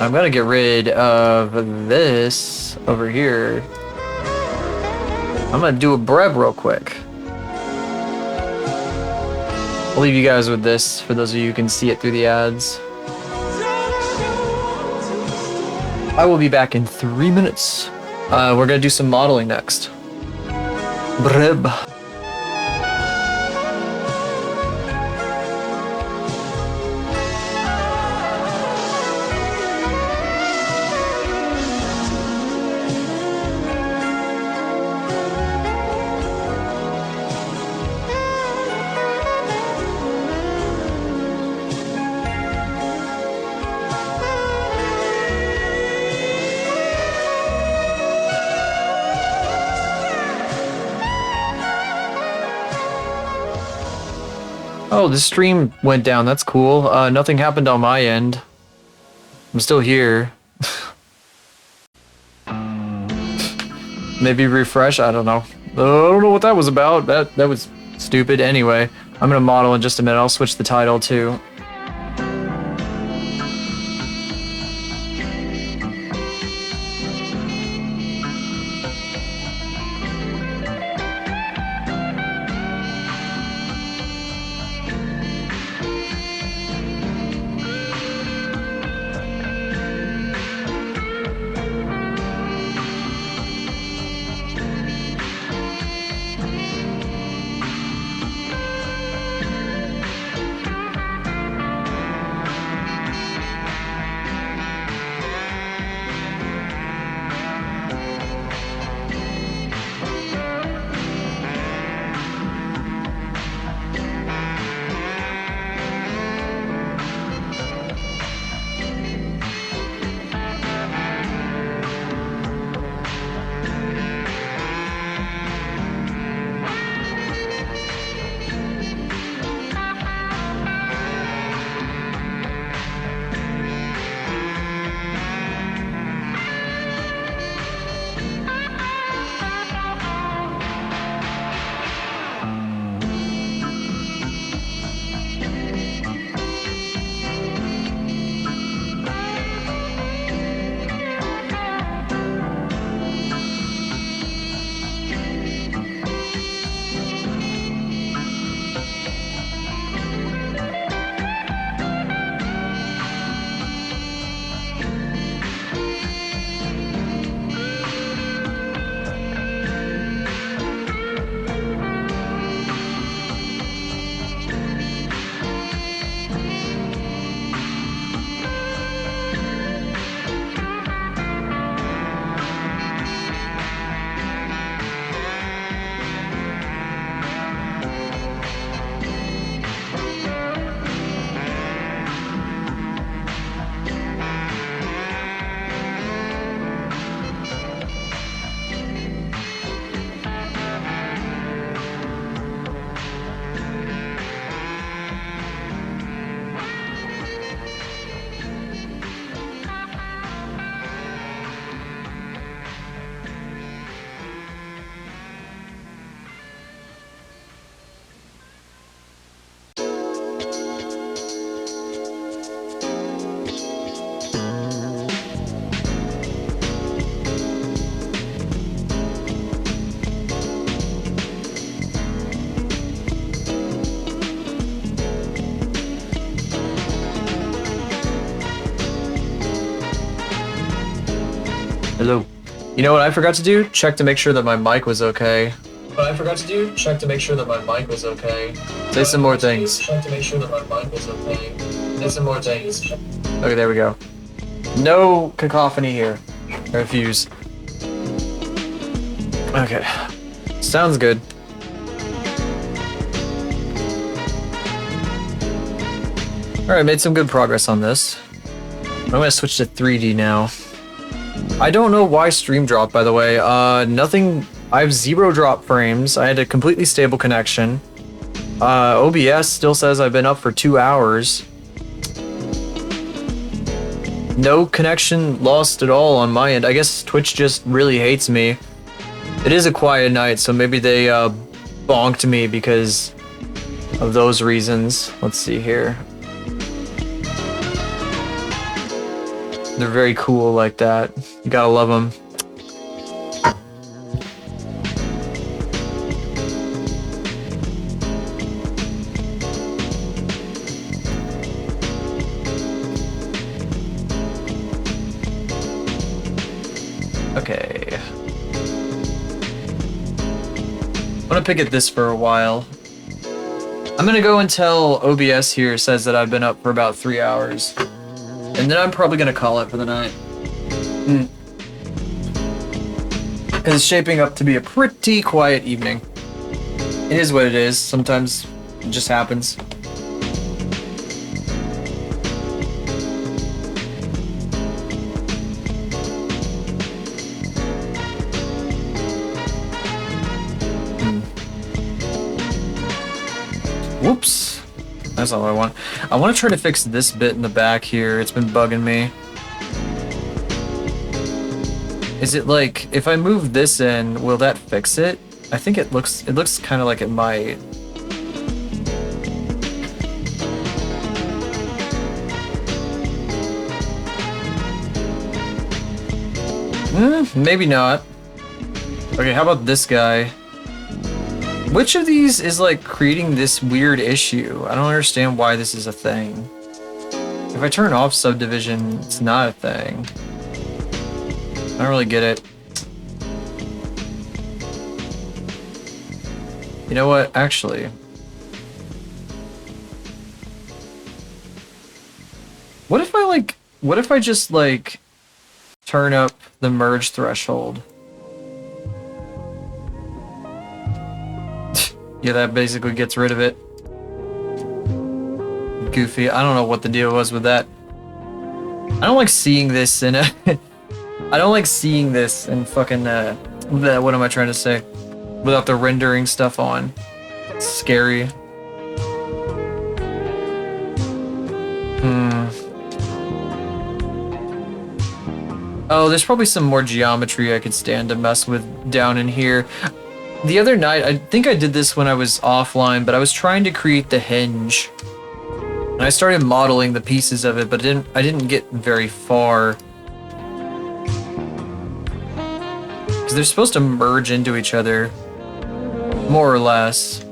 I'm gonna get rid of this over here. I'm gonna do a brev real quick. I'll leave you guys with this for those of you who can see it through the ads. I will be back in 3 minutes. We're gonna do some modeling next. Breb. Oh, the stream went down. That's cool. Nothing happened on my end. I'm still here. Maybe refresh? I don't know. I don't know what that was about. That was stupid. Anyway, I'm gonna model in just a minute. I'll switch the title too. Hello. You know what I forgot to do? Check to make sure that my mic was okay. What I forgot to do? Check to make sure that my mic was okay. Say some more things. Check to make sure that my mic was okay. Say some more things. Okay, there we go. No cacophony here. I refuse. Okay. Sounds good. Alright, made some good progress on this. I'm gonna switch to 3D now. I don't know why stream dropped, by the way. Nothing. I have 0 drop frames. I had a completely stable connection. OBS still says I've been up for 2 hours. No connection lost at all on my end. I guess Twitch just really hates me. It is a quiet night, so maybe they bonked me because of those reasons. Let's see here. They're very cool like that. You gotta love them. Okay. I'm gonna pick at this for a while. I'm gonna go until OBS here says that I've been up for about 3 hours. And then I'm probably gonna call it for the night. It's shaping up to be a pretty quiet evening. It is what it is. Sometimes it just happens. Whoops. That's all I want. I want to try to fix this bit in the back here. It's been bugging me. Is it like, if I move this in, will that fix it? I think it looks kind of like it might. Maybe not. Okay, how about this guy? Which of these is like creating this weird issue? I don't understand why this is a thing. If I turn off subdivision, it's not a thing. I don't really get it. You know what? Actually, what if I just like turn up the merge threshold? Yeah, that basically gets rid of it. Goofy. I don't know what the deal was with that. I don't like seeing this in a... I don't like seeing this in fucking, what am I trying to say? Without the rendering stuff on. It's scary. Oh, there's probably some more geometry I could stand to mess with down in here. The other night, I think I did this when I was offline, but I was trying to create the hinge. And I started modeling the pieces of it, but I didn't get very far. Because they're supposed to merge into each other, more or less.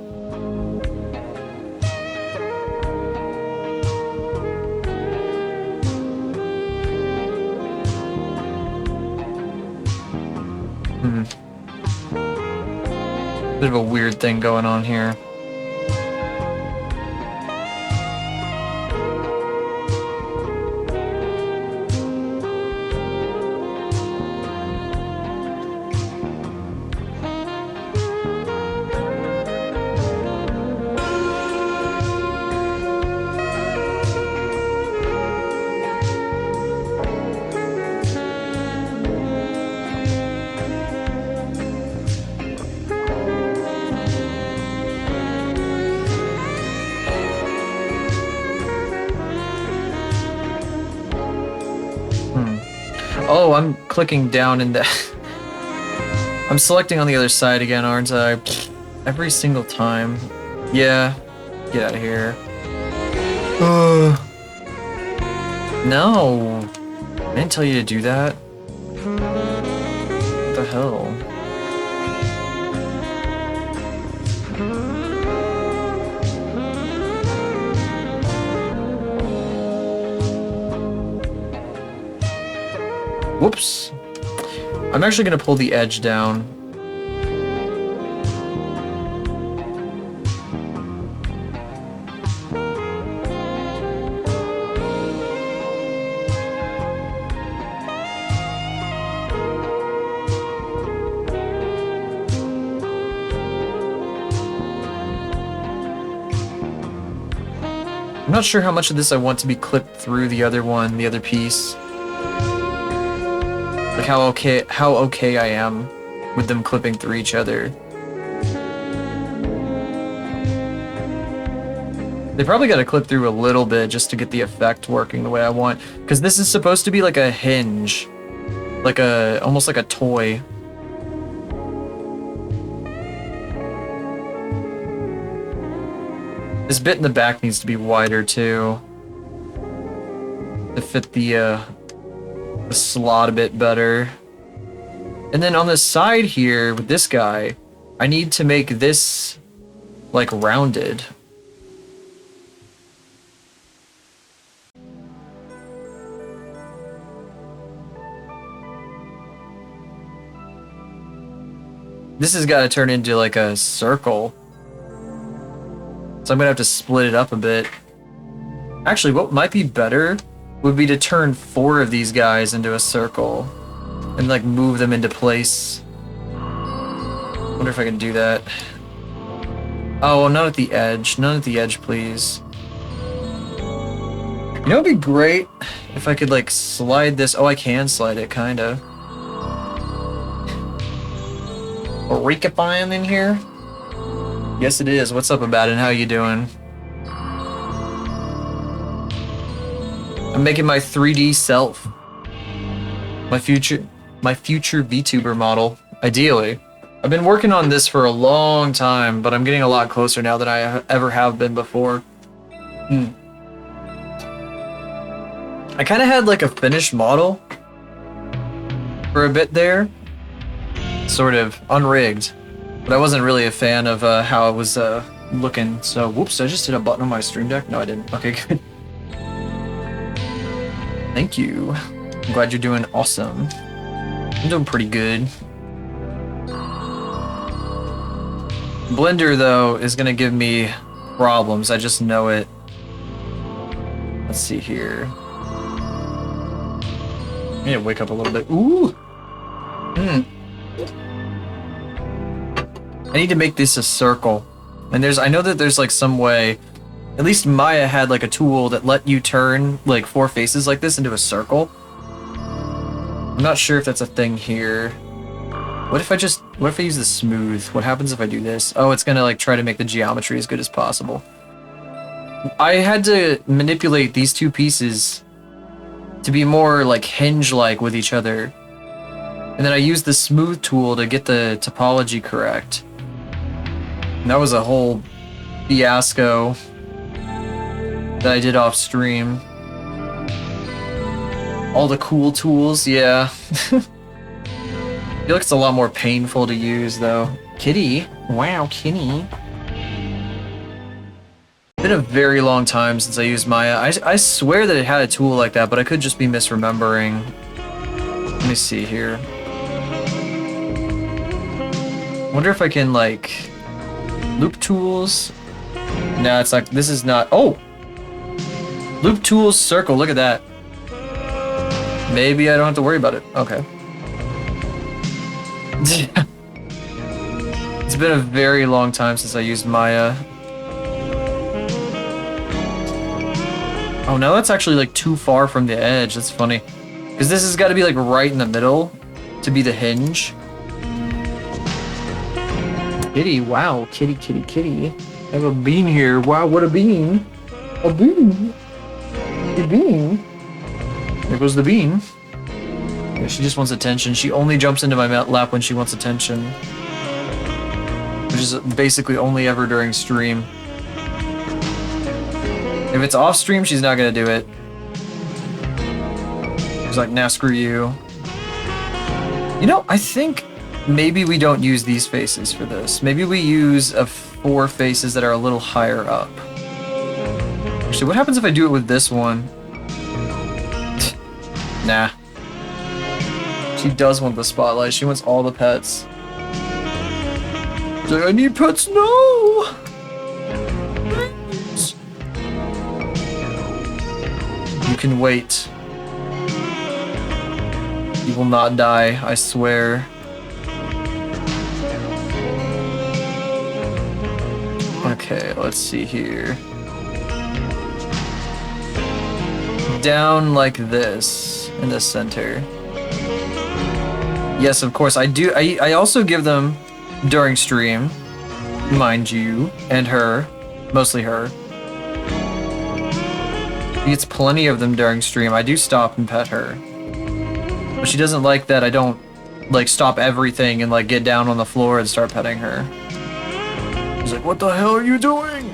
Bit of a weird thing going on here. Oh, I'm clicking down in the... I'm selecting on the other side again, aren't I? Every single time. Yeah. Get out of here. No. I didn't tell you to do that. What the hell? Whoops. I'm actually gonna pull the edge down. I'm not sure how much of this I want to be clipped through the other one, the other piece. Like how okay I am with them clipping through each other. They probably got to clip through a little bit just to get the effect working the way I want, because this is supposed to be like a hinge, like almost like a toy. This bit in the back needs to be wider too, to fit the the slot a bit better. And then on the side here with this guy, I need to make this like rounded. This has got to turn into like a circle. So I'm gonna have to split it up a bit. Actually, what might be better would be to turn 4 of these guys into a circle and like move them into place. Wonder if I can do that. Oh, well, not at the edge. None at the edge, please. You know, it'd be great if I could like slide this. Oh, I can slide it, kinda. Freakifying in here? Yes, it is. What's up about it? How you doing? I'm making my 3D self. My future VTuber model, ideally. I've been working on this for a long time, but I'm getting a lot closer now than I ever have been before. I kind of had like a finished model for a bit there. Sort of unrigged, but I wasn't really a fan of how it was looking. So, whoops, I just hit a button on my stream deck. No, I didn't. Okay, good. Thank you. I'm glad you're doing awesome. I'm doing pretty good. Blender, though, is gonna give me problems. I just know it. Let's see here. I need to wake up a little bit. Ooh! I need to make this a circle. And I know that there's like some way, at least Maya had like a tool that let you turn like 4 faces like this into a circle. I'm not sure if that's a thing here. What if I use the smooth? What happens if I do this? Oh, it's gonna like try to make the geometry as good as possible. I had to manipulate these 2 pieces to be more like hinge-like with each other. And then I used the smooth tool to get the topology correct. And that was a whole fiasco that I did off stream. All the cool tools, yeah. I feel like it's a lot more painful to use though. Kitty? Wow, kitty. Been a very long time since I used Maya. I swear that it had a tool like that, but I could just be misremembering. Let me see here. Wonder if I can like loop tools. No, it's like this is not. Oh, loop tools circle. Look at that. Maybe I don't have to worry about it. Okay. It's been a very long time since I used Maya. Oh, no, that's actually like too far from the edge. That's funny. Because this has got to be like right in the middle to be the hinge. Kitty, wow, kitty, kitty, kitty. I have a bean here. Wow, what a bean. A bean. A bean. There goes the bean. Yeah, she just wants attention. She only jumps into my lap when she wants attention. Which is basically only ever during stream. If it's off stream, she's not gonna do it. She's like, nah, screw you. You know, I think maybe we don't use these faces for this. Maybe we use 4 faces that are a little higher up. Actually, what happens if I do it with this one? Nah. She does want the spotlight. She wants all the pets. She's like, I need pets, no! Please. You can wait. You will not die, I swear. Okay, let's see here. Down like this in the center. Yes, of course I do. I also give them during stream, mind you, and her, mostly her. She gets plenty of them during stream. I do stop and pet her. But she doesn't like that I don't like stop everything and like get down on the floor and start petting her. She's like, what the hell are you doing?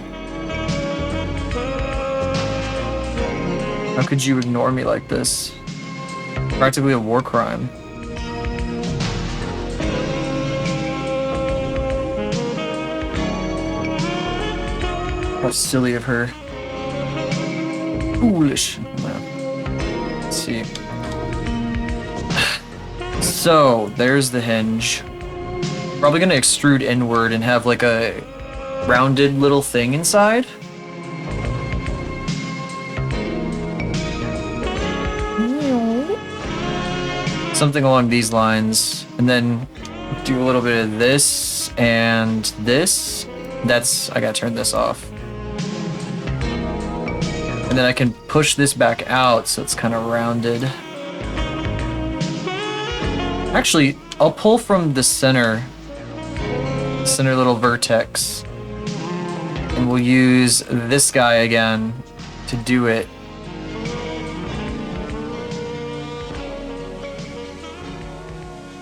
How could you ignore me like this? Practically a war crime. How silly of her. Foolish. Let's see. So, there's the hinge. Probably gonna extrude inward and have like a rounded little thing inside. Something along these lines. And then do a little bit of this and this. I gotta turn this off. And then I can push this back out so it's kind of rounded. Actually, I'll pull from the center little vertex. And we'll use this guy again to do it.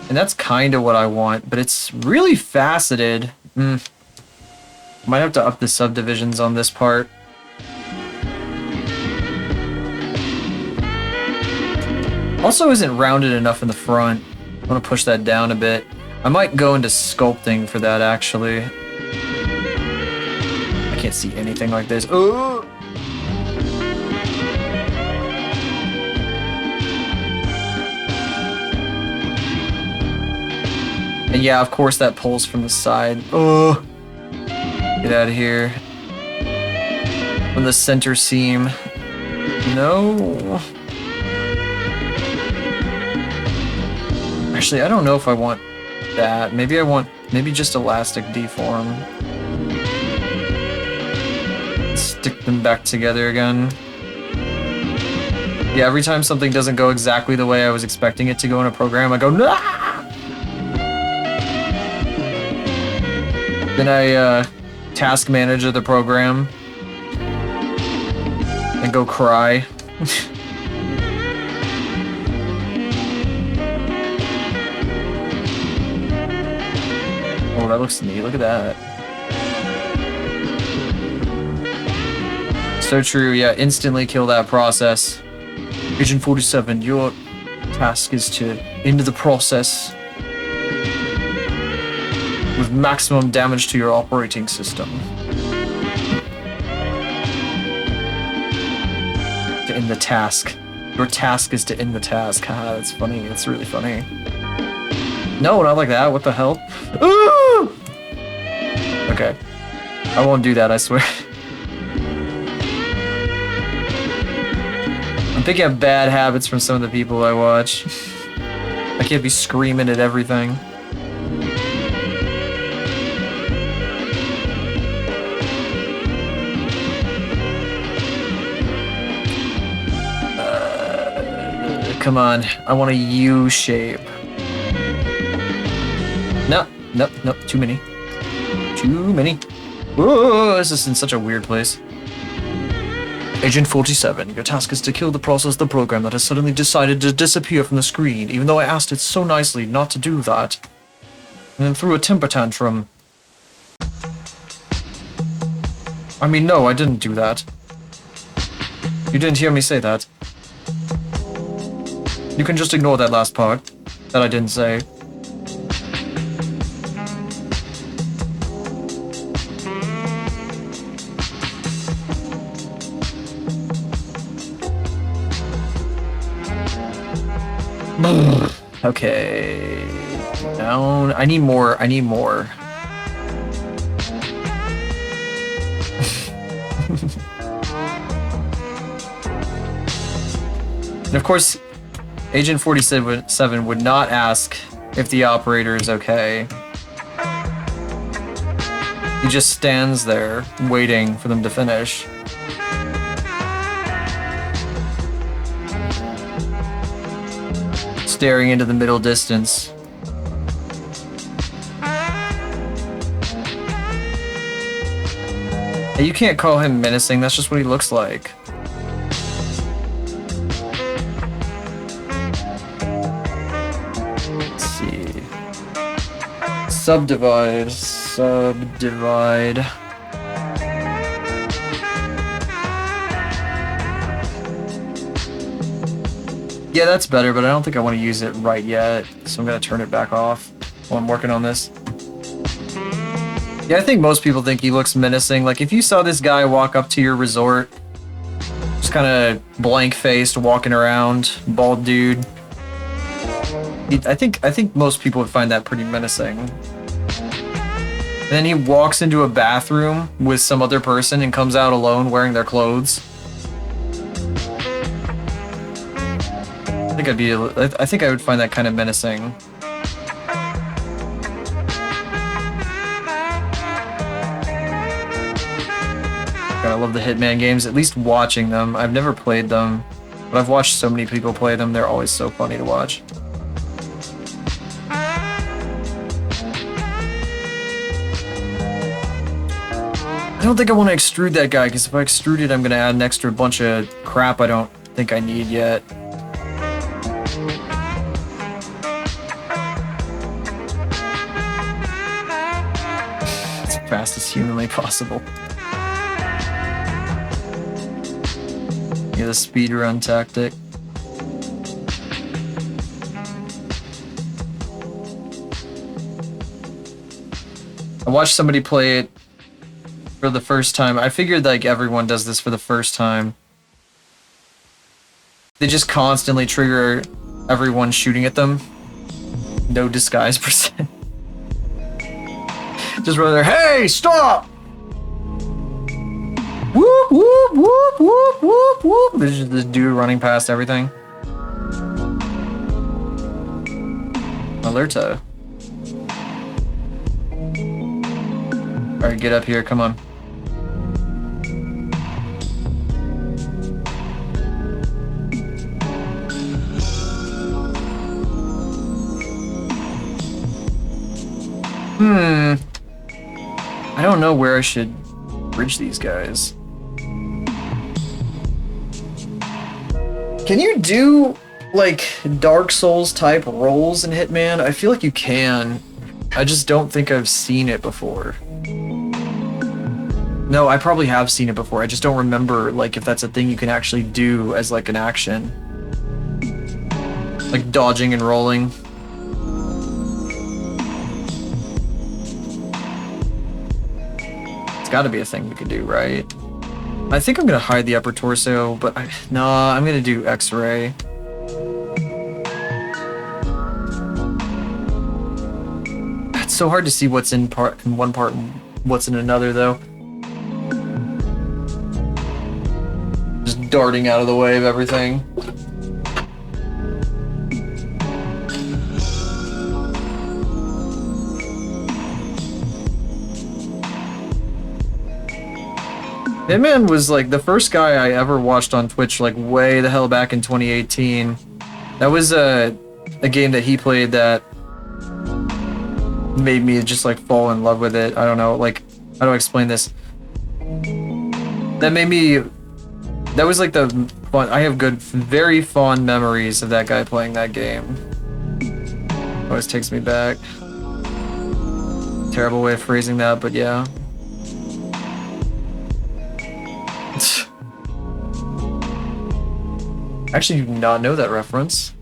And that's kind of what I want, but it's really faceted. Might have to up the subdivisions on this part. Also isn't rounded enough in the front. I want to push that down a bit. I might go into sculpting for that, actually. I can't see anything like this. Oh! And yeah, of course that pulls from the side. Oh! Get out of here. From the center seam. No. Actually, I don't know if I want that. Maybe I want, just elastic deform. Stick them back together again. Yeah, every time something doesn't go exactly the way I was expecting it to go in a program, I go, nah! Then I task manager the program and go cry. Oh, that looks neat. Look at that. So true. Yeah, instantly kill that process. Agent 47, your task is to end the process with maximum damage to your operating system. To end the task. Your task is to end the task. Haha, that's funny. That's really funny. No, not like that. What the hell? Ooh! Okay. I won't do that, I swear. I'm picking up bad habits from some of the people I watch. I can't be screaming at everything. Come on, I want a U shape. No, nope, nope, too many. Too many. Whoa, this is in such a weird place. Agent 47, your task is to kill the process of the program that has suddenly decided to disappear from the screen, even though I asked it so nicely not to do that. And then threw a temper tantrum. I mean, no, I didn't do that. You didn't hear me say that. You can just ignore that last part that I didn't say. Okay. Down. I need more. I need more. And of course, Agent 47 would not ask if the operator is okay. He just stands there, waiting for them to finish. Staring into the middle distance. Hey, you can't call him menacing, that's just what he looks like. Subdivide. Yeah, that's better, but I don't think I want to use it right yet, so I'm gonna turn it back off while I'm working on this. Yeah, I think most people think he looks menacing. Like, if you saw this guy walk up to your resort, just kind of blank-faced, walking around, bald dude, I think most people would find that pretty menacing. And then he walks into a bathroom with some other person and comes out alone wearing their clothes. I think I would find that kind of menacing. God, I love the Hitman games, at least watching them. I've never played them, but I've watched so many people play them. They're always so funny to watch. I don't think I want to extrude that guy, because if I extrude it, I'm going to add an extra bunch of crap I don't think I need yet. As fast as humanly possible. Yeah, the speedrun tactic. I watched somebody play it for the first time. I figured like everyone does this for the first time. They just constantly trigger everyone shooting at them. No disguise percent. Just run there, hey, stop! Whoop, whoop, whoop, whoop, whoop, whoop. There's just this dude running past everything. Alerta. Alright, get up here, come on. I don't know where I should bridge these guys. Can you do, like, Dark Souls type rolls in Hitman? I feel like you can. I just don't think I've seen it before. No, I probably have seen it before. I just don't remember, like, if that's a thing you can actually do as, like, an action. Like, dodging and rolling. It's gotta be a thing we could do, right? I think I'm gonna hide the upper torso, but I'm gonna do X-ray. It's so hard to see what's in one part and what's in another, though. Just darting out of the way of everything. Hitman was like the first guy I ever watched on Twitch, like way the hell back in 2018. That was a game that he played that made me just like fall in love with it. I don't know, like, how do I explain this? That was like the fun. I have very fond memories of that guy playing that game. Always takes me back. Terrible way of phrasing that, but yeah. Actually, do not know that reference.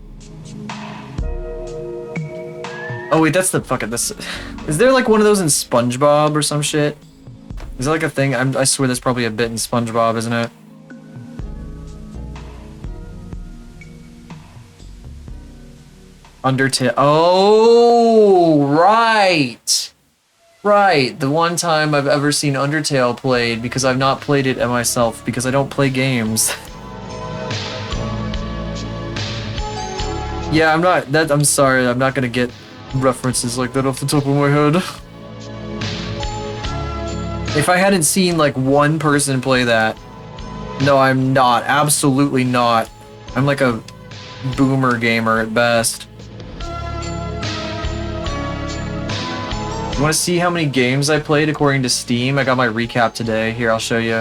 Oh wait, that's the fucking this. Is there like one of those in SpongeBob or some shit? Is that like a thing? I swear there's probably a bit in SpongeBob, isn't it? Undertale. Oh, right. Right. The one time I've ever seen Undertale played, because I've not played it myself because I don't play games. Yeah, I'm sorry, I'm not gonna get references like that off the top of my head. If I hadn't seen like one person play that, no, I'm not, absolutely not. I'm like a boomer gamer at best. You wanna see how many games I played according to Steam? I got my recap today. Here, I'll show you.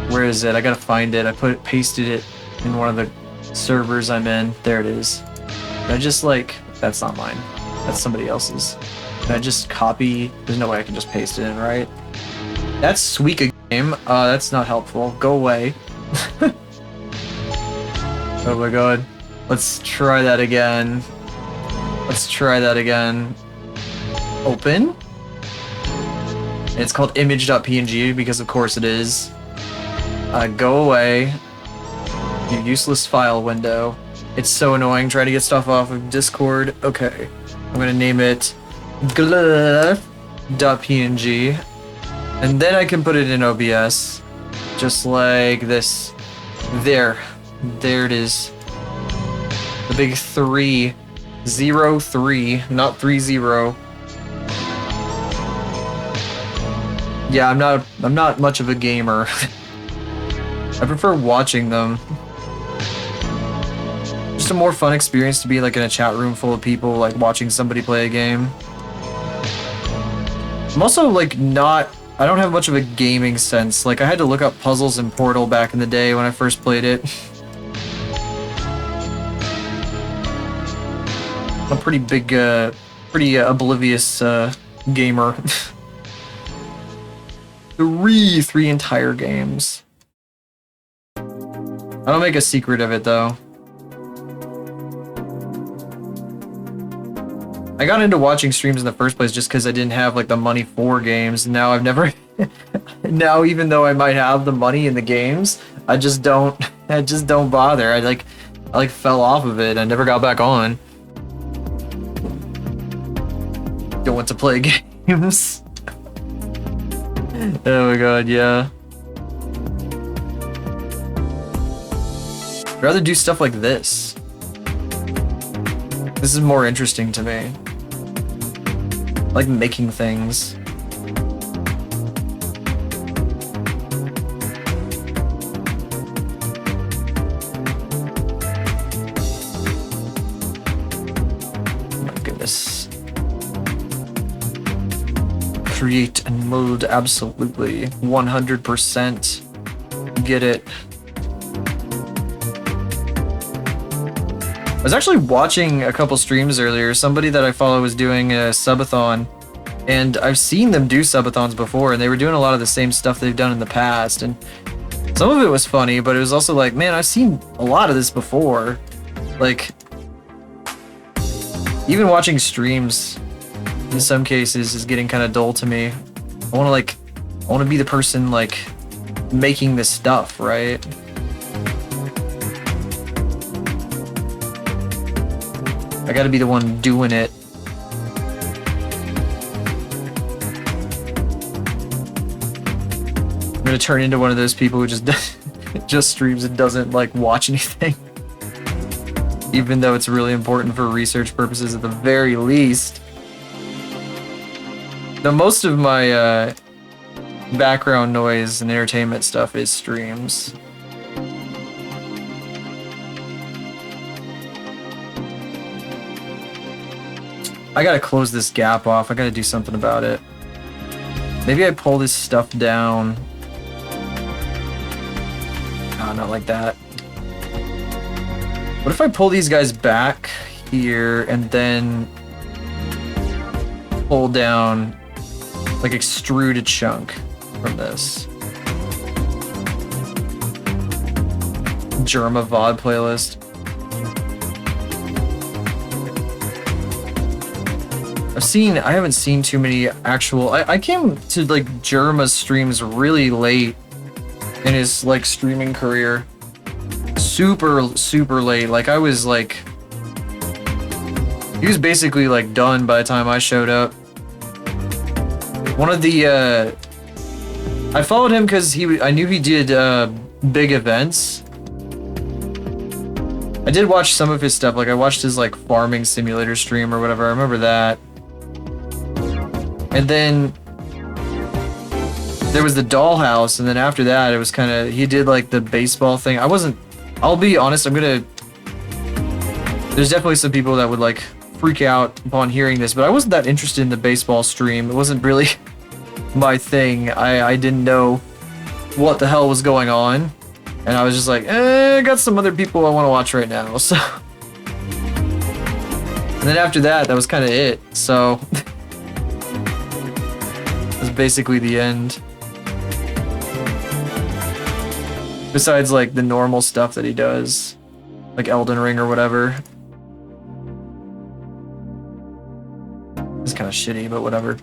Where is it? I gotta find it. I pasted it in one of the servers I'm in. There it is. I just like, that's not mine. That's somebody else's. Can I just copy? There's no way I can just paste it in, right? That's Suika game. That's not helpful. Go away. Oh my god. Let's try that again. Let's try that again. Open. And it's called image.png because of course it is. Go away. You useless file window. It's so annoying trying to get stuff off of Discord. Okay. I'm gonna name it glf.png. And then I can put it in OBS. Just like this. There. There it is. The big 3. 0, 3, not 3, 0. Yeah, I'm not much of a gamer. I prefer watching them. Just a more fun experience to be like in a chat room full of people, like watching somebody play a game. I'm also like I don't have much of a gaming sense. Like I had to look up puzzles in Portal back in the day when I first played it. I'm a pretty big, pretty oblivious gamer. Three entire games. I don't make a secret of it though. I got into watching streams in the first place just because I didn't have like the money for games. Now I've never. Now even though I might have the money in the games, I just don't bother. I fell off of it. I never got back on. Don't want to play games. Oh my god, yeah. I'd rather do stuff like this. This is more interesting to me. I like making things. Oh my goodness. Create and mold, absolutely. 100%. Get it. I was actually watching a couple streams earlier. Somebody that I follow was doing a subathon, and I've seen them do subathons before, and they were doing a lot of the same stuff they've done in the past, and some of it was funny, but it was also like, man, I've seen a lot of this before. Like, even watching streams in some cases is getting kind of dull to me. I want to be the person like making this stuff, right? I gotta be the one doing it. I'm gonna turn into one of those people who just streams and doesn't like watch anything. Even though it's really important for research purposes at the very least. Now, most of my background noise and entertainment stuff is streams. I gotta close this gap off. I gotta do something about it. Maybe I pull this stuff down. Oh, not like that. What if I pull these guys back here and then pull down, like extrude a chunk from this? Germa VOD playlist. I haven't seen too many actual. I came to like Germa's streams really late in his like streaming career. Super late. Like I was like, he was basically like done by the time I showed up. One of the I followed him because I knew he did big events. I did watch some of his stuff. Like I watched his like farming simulator stream or whatever. I remember that. And then there was the dollhouse, and then after that it was kind of, he did like the baseball thing. I'll be honest, there's definitely some people that would like freak out upon hearing this, but I wasn't that interested in the baseball stream. It wasn't really my thing. I didn't know what the hell was going on, and I was just like, I got some other people I want to watch right now, so. And then after that was kind of it, so. That's basically the end. Besides like the normal stuff that he does. like Elden Ring or whatever. It's kind of shitty, but whatever.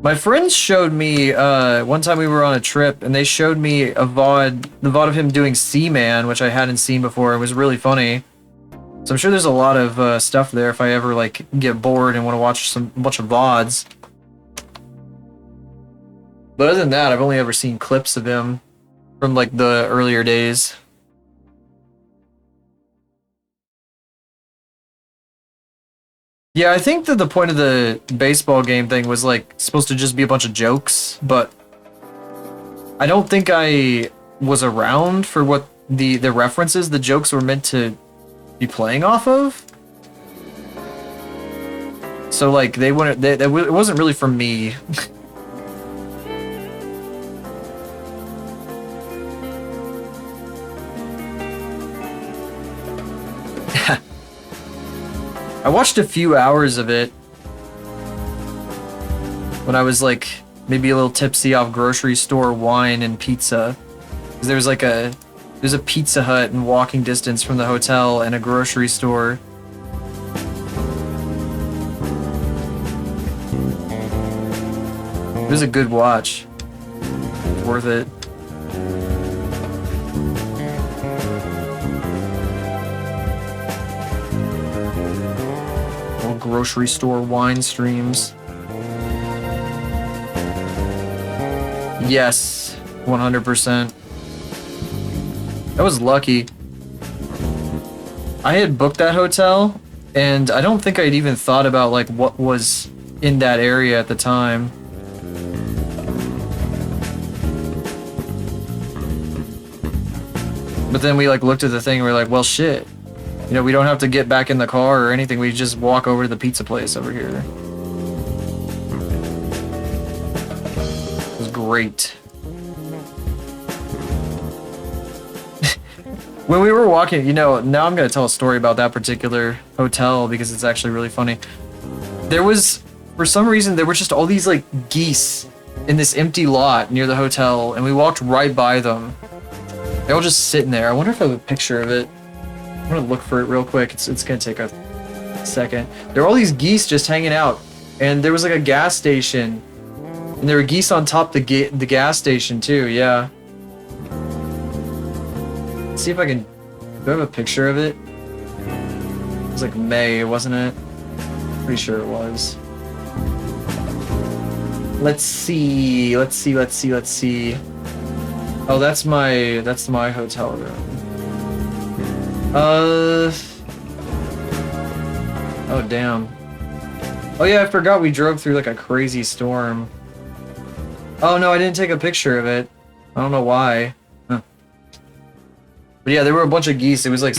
My friends showed me one time we were on a trip, and they showed me a VOD, the VOD of him doing Seaman, which I hadn't seen before. It was really funny. So I'm sure there's a lot of stuff there if I ever like get bored and want to watch a bunch of VODs. But other than that, I've only ever seen clips of him from like the earlier days. Yeah, I think that the point of the baseball game thing was like supposed to just be a bunch of jokes, but I don't think I was around for what the references the jokes were meant to be playing off of. So like they wouldn't, it wasn't really for me. I watched a few hours of it when I was like maybe a little tipsy off grocery store wine and pizza. 'Cause there's a Pizza Hut in walking distance from the hotel and a grocery store. It was a good watch. Worth it. Grocery store wine streams. Yes, 100%. I was lucky. I had booked that hotel, and I don't think I'd even thought about like what was in that area at the time. But then we like looked at the thing and we were like, well shit. You know, we don't have to get back in the car or anything. We just walk over to the pizza place over here. It was great. When we were walking, you know, now I'm going to tell a story about that particular hotel because it's actually really funny. There was, for some reason, there were just all these like geese in this empty lot near the hotel, and we walked right by them. They were just sitting there. I wonder if I have a picture of it. I'm gonna look for it real quick. It's gonna take a second. There were all these geese just hanging out, and there was like a gas station, and there were geese on top of the gas station too. Yeah. Let's see if I can. Do I have a picture of it? It was like May, wasn't it? Pretty sure it was. Let's see. Let's see. Oh, that's my hotel room. Oh damn. Oh yeah, I forgot we drove through like a crazy storm. Oh no, I didn't take a picture of it. I don't know why. Huh. But yeah, there were a bunch of geese. It was like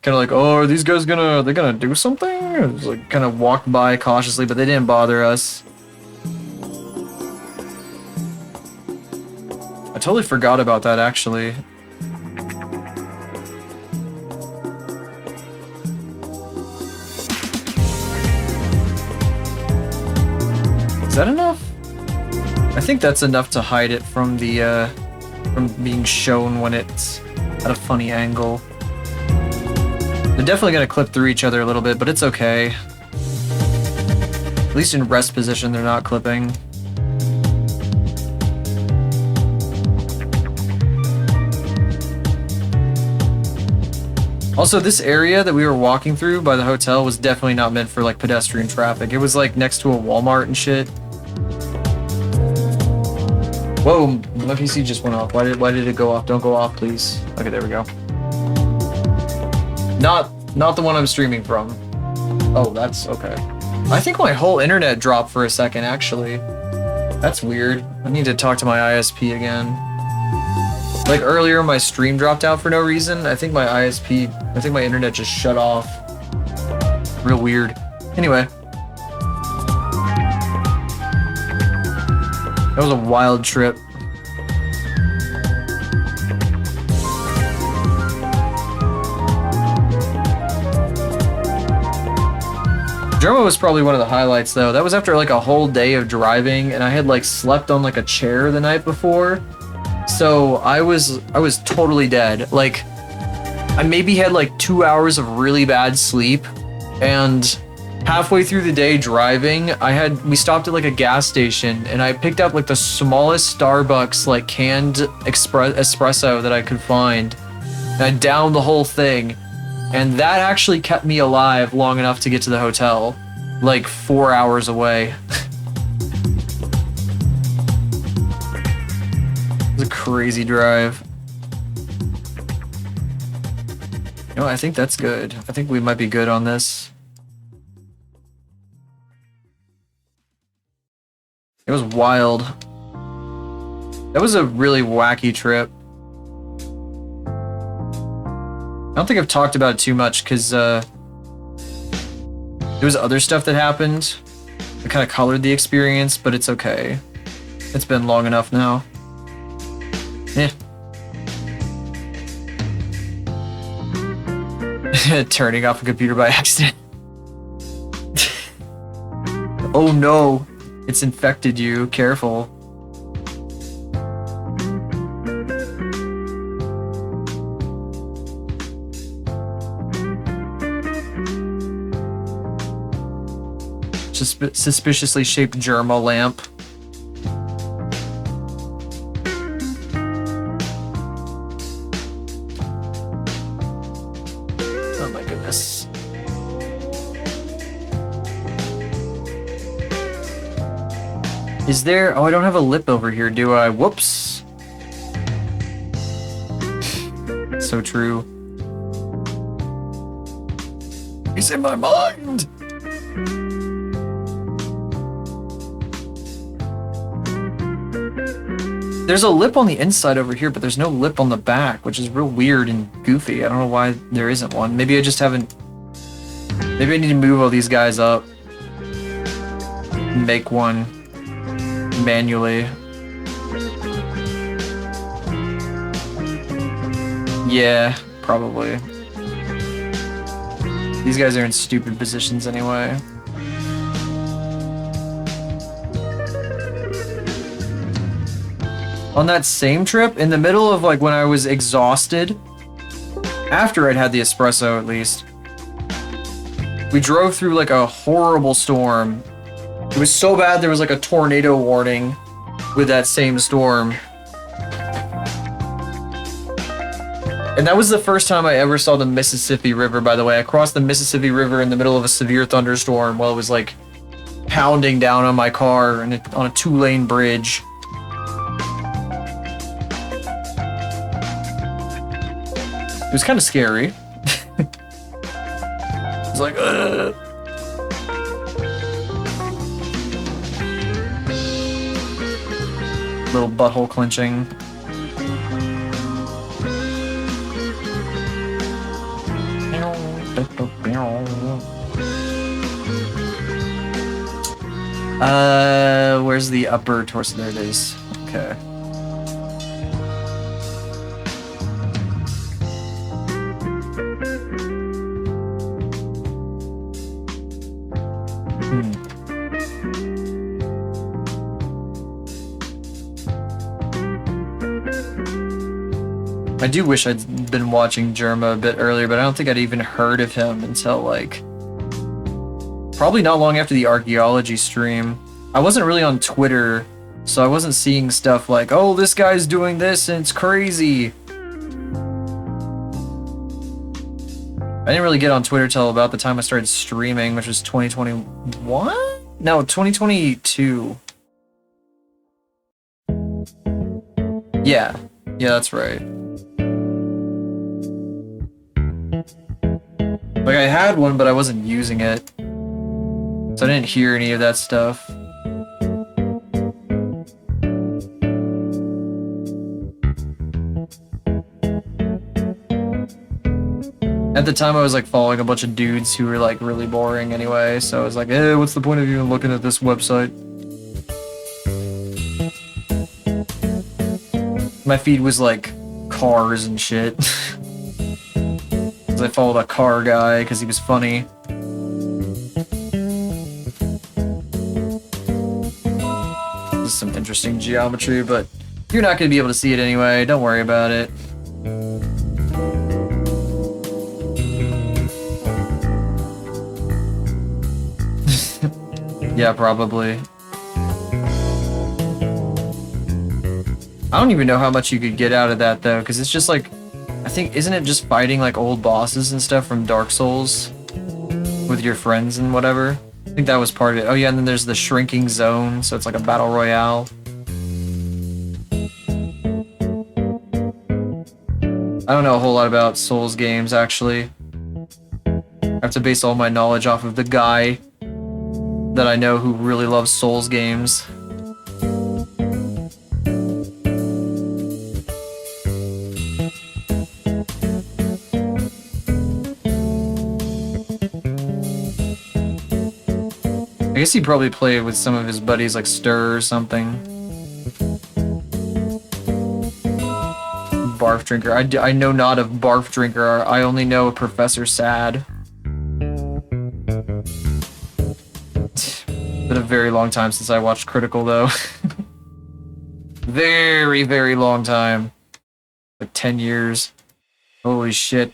kind of like, oh, are these guys gonna do something? It was like kind of walked by cautiously, but they didn't bother us. I totally forgot about that actually. Is that enough? I think that's enough to hide it from the from being shown when it's at a funny angle. They're definitely gonna clip through each other a little bit, but it's okay. At least in rest position, they're not clipping. Also, this area that we were walking through by the hotel was definitely not meant for like pedestrian traffic. It was like next to a Walmart and shit. Whoa, my PC just went off. Why did it go off? Don't go off, please. Okay, there we go. Not the one I'm streaming from. Oh, that's okay. I think my whole internet dropped for a second, actually. That's weird. I need to talk to my ISP again. Like earlier, my stream dropped out for no reason. I think my internet just shut off. Real weird. Anyway. That was a wild trip. Droma was probably one of the highlights though. That was after like a whole day of driving, and I had like slept on like a chair the night before. So I was totally dead. Like, I maybe had like 2 hours of really bad sleep, and halfway through the day driving, we stopped at like a gas station, and I picked up like the smallest Starbucks like canned espresso that I could find, and I downed the whole thing, and that actually kept me alive long enough to get to the hotel, like 4 hours away. It was a crazy drive. No, I think that's good. I think we might be good on this. It was wild. That was a really wacky trip. I don't think I've talked about it too much because there was other stuff that happened that kind of colored the experience, but it's okay. It's been long enough now. Eh. Turning off a computer by accident. Oh no, it's infected you. Careful. Suspiciously shaped Germa lamp. Oh my goodness. Is there... Oh, I don't have a lip over here, do I? Whoops. So true. He's in my mind! There's a lip on the inside over here, but there's no lip on the back, which is real weird and goofy. I don't know why there isn't one. Maybe I just haven't... Maybe I need to move all these guys up. Make one manually. Yeah, probably. These guys are in stupid positions anyway. On that same trip, in the middle of like when I was exhausted, after I'd had the espresso at least, we drove through like a horrible storm. It was so bad there was like a tornado warning with that same storm. And that was the first time I ever saw the Mississippi River, by the way. I crossed the Mississippi River in the middle of a severe thunderstorm while it was like pounding down on my car and on a 2-lane bridge. It was kind of scary. It was like, ugh. Little butthole clenching. Where's the upper torso? There it is. Okay. I do wish I'd been watching Germa a bit earlier, but I don't think I'd even heard of him until like probably not long after the archaeology stream. I wasn't really on Twitter, so I wasn't seeing stuff like, oh, this guy's doing this and it's crazy. I didn't really get on Twitter till about the time I started streaming, which was 2021? No, 2022. Yeah, that's right. Like, I had one, but I wasn't using it. So I didn't hear any of that stuff. At the time, I was like following a bunch of dudes who were like really boring anyway, so I was like, eh, what's the point of even looking at this website? My feed was like cars and shit. I followed a car guy because he was funny. This is some interesting geometry, but You're not gonna be able to see it anyway, don't worry about it. Yeah, probably. I don't even know how much you could get out of that though, because it's just like, I think, isn't it just fighting like old bosses and stuff from Dark Souls with your friends and whatever? I think that was part of it. Oh yeah, and then there's the shrinking zone, so it's like a battle royale. I don't know a whole lot about Souls games actually. I have to base all my knowledge off of the guy that I know who really loves Souls games. I guess he probably played with some of his buddies like Stir or something. Barf Drinker. I know not of Barf Drinker. I only know Professor Sad. Been a very long time since I watched Critical though. Very, very long time. Like 10 years. Holy shit.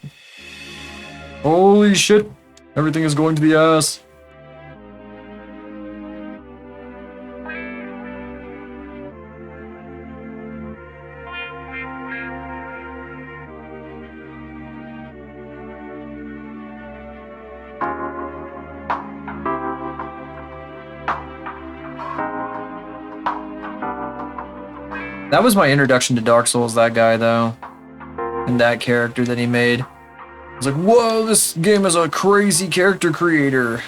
Holy shit. Everything is going to the ass. That was my introduction to Dark Souls, that guy, though. And that character that he made. I was like, whoa, this game is a crazy character creator.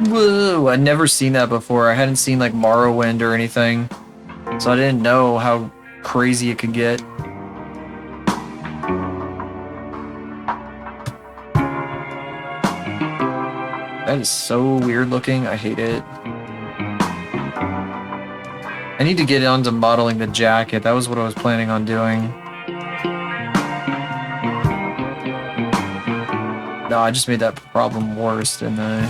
Whoa, I'd never seen that before. I hadn't seen, like, Morrowind or anything. So I didn't know how crazy it could get. That is so weird looking. I hate it. I need to get onto modeling the jacket. That was what I was planning on doing. No, I just made that problem worse, didn't I?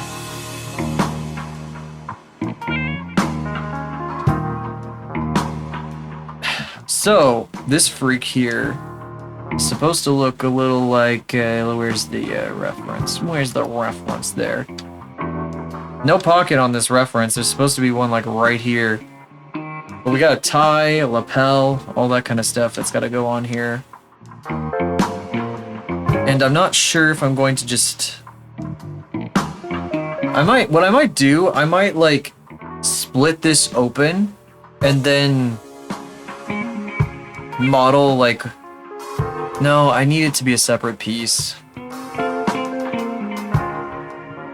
So, this freak here is supposed to look a little like, where's the reference? Where's the reference there? No pocket on this reference. There's supposed to be one like right here. But we got a tie, a lapel, all that kind of stuff that's got to go on here. And I'm not sure if I'm going to just... what I might do, I might like split this open and then model like... No, I need it to be a separate piece.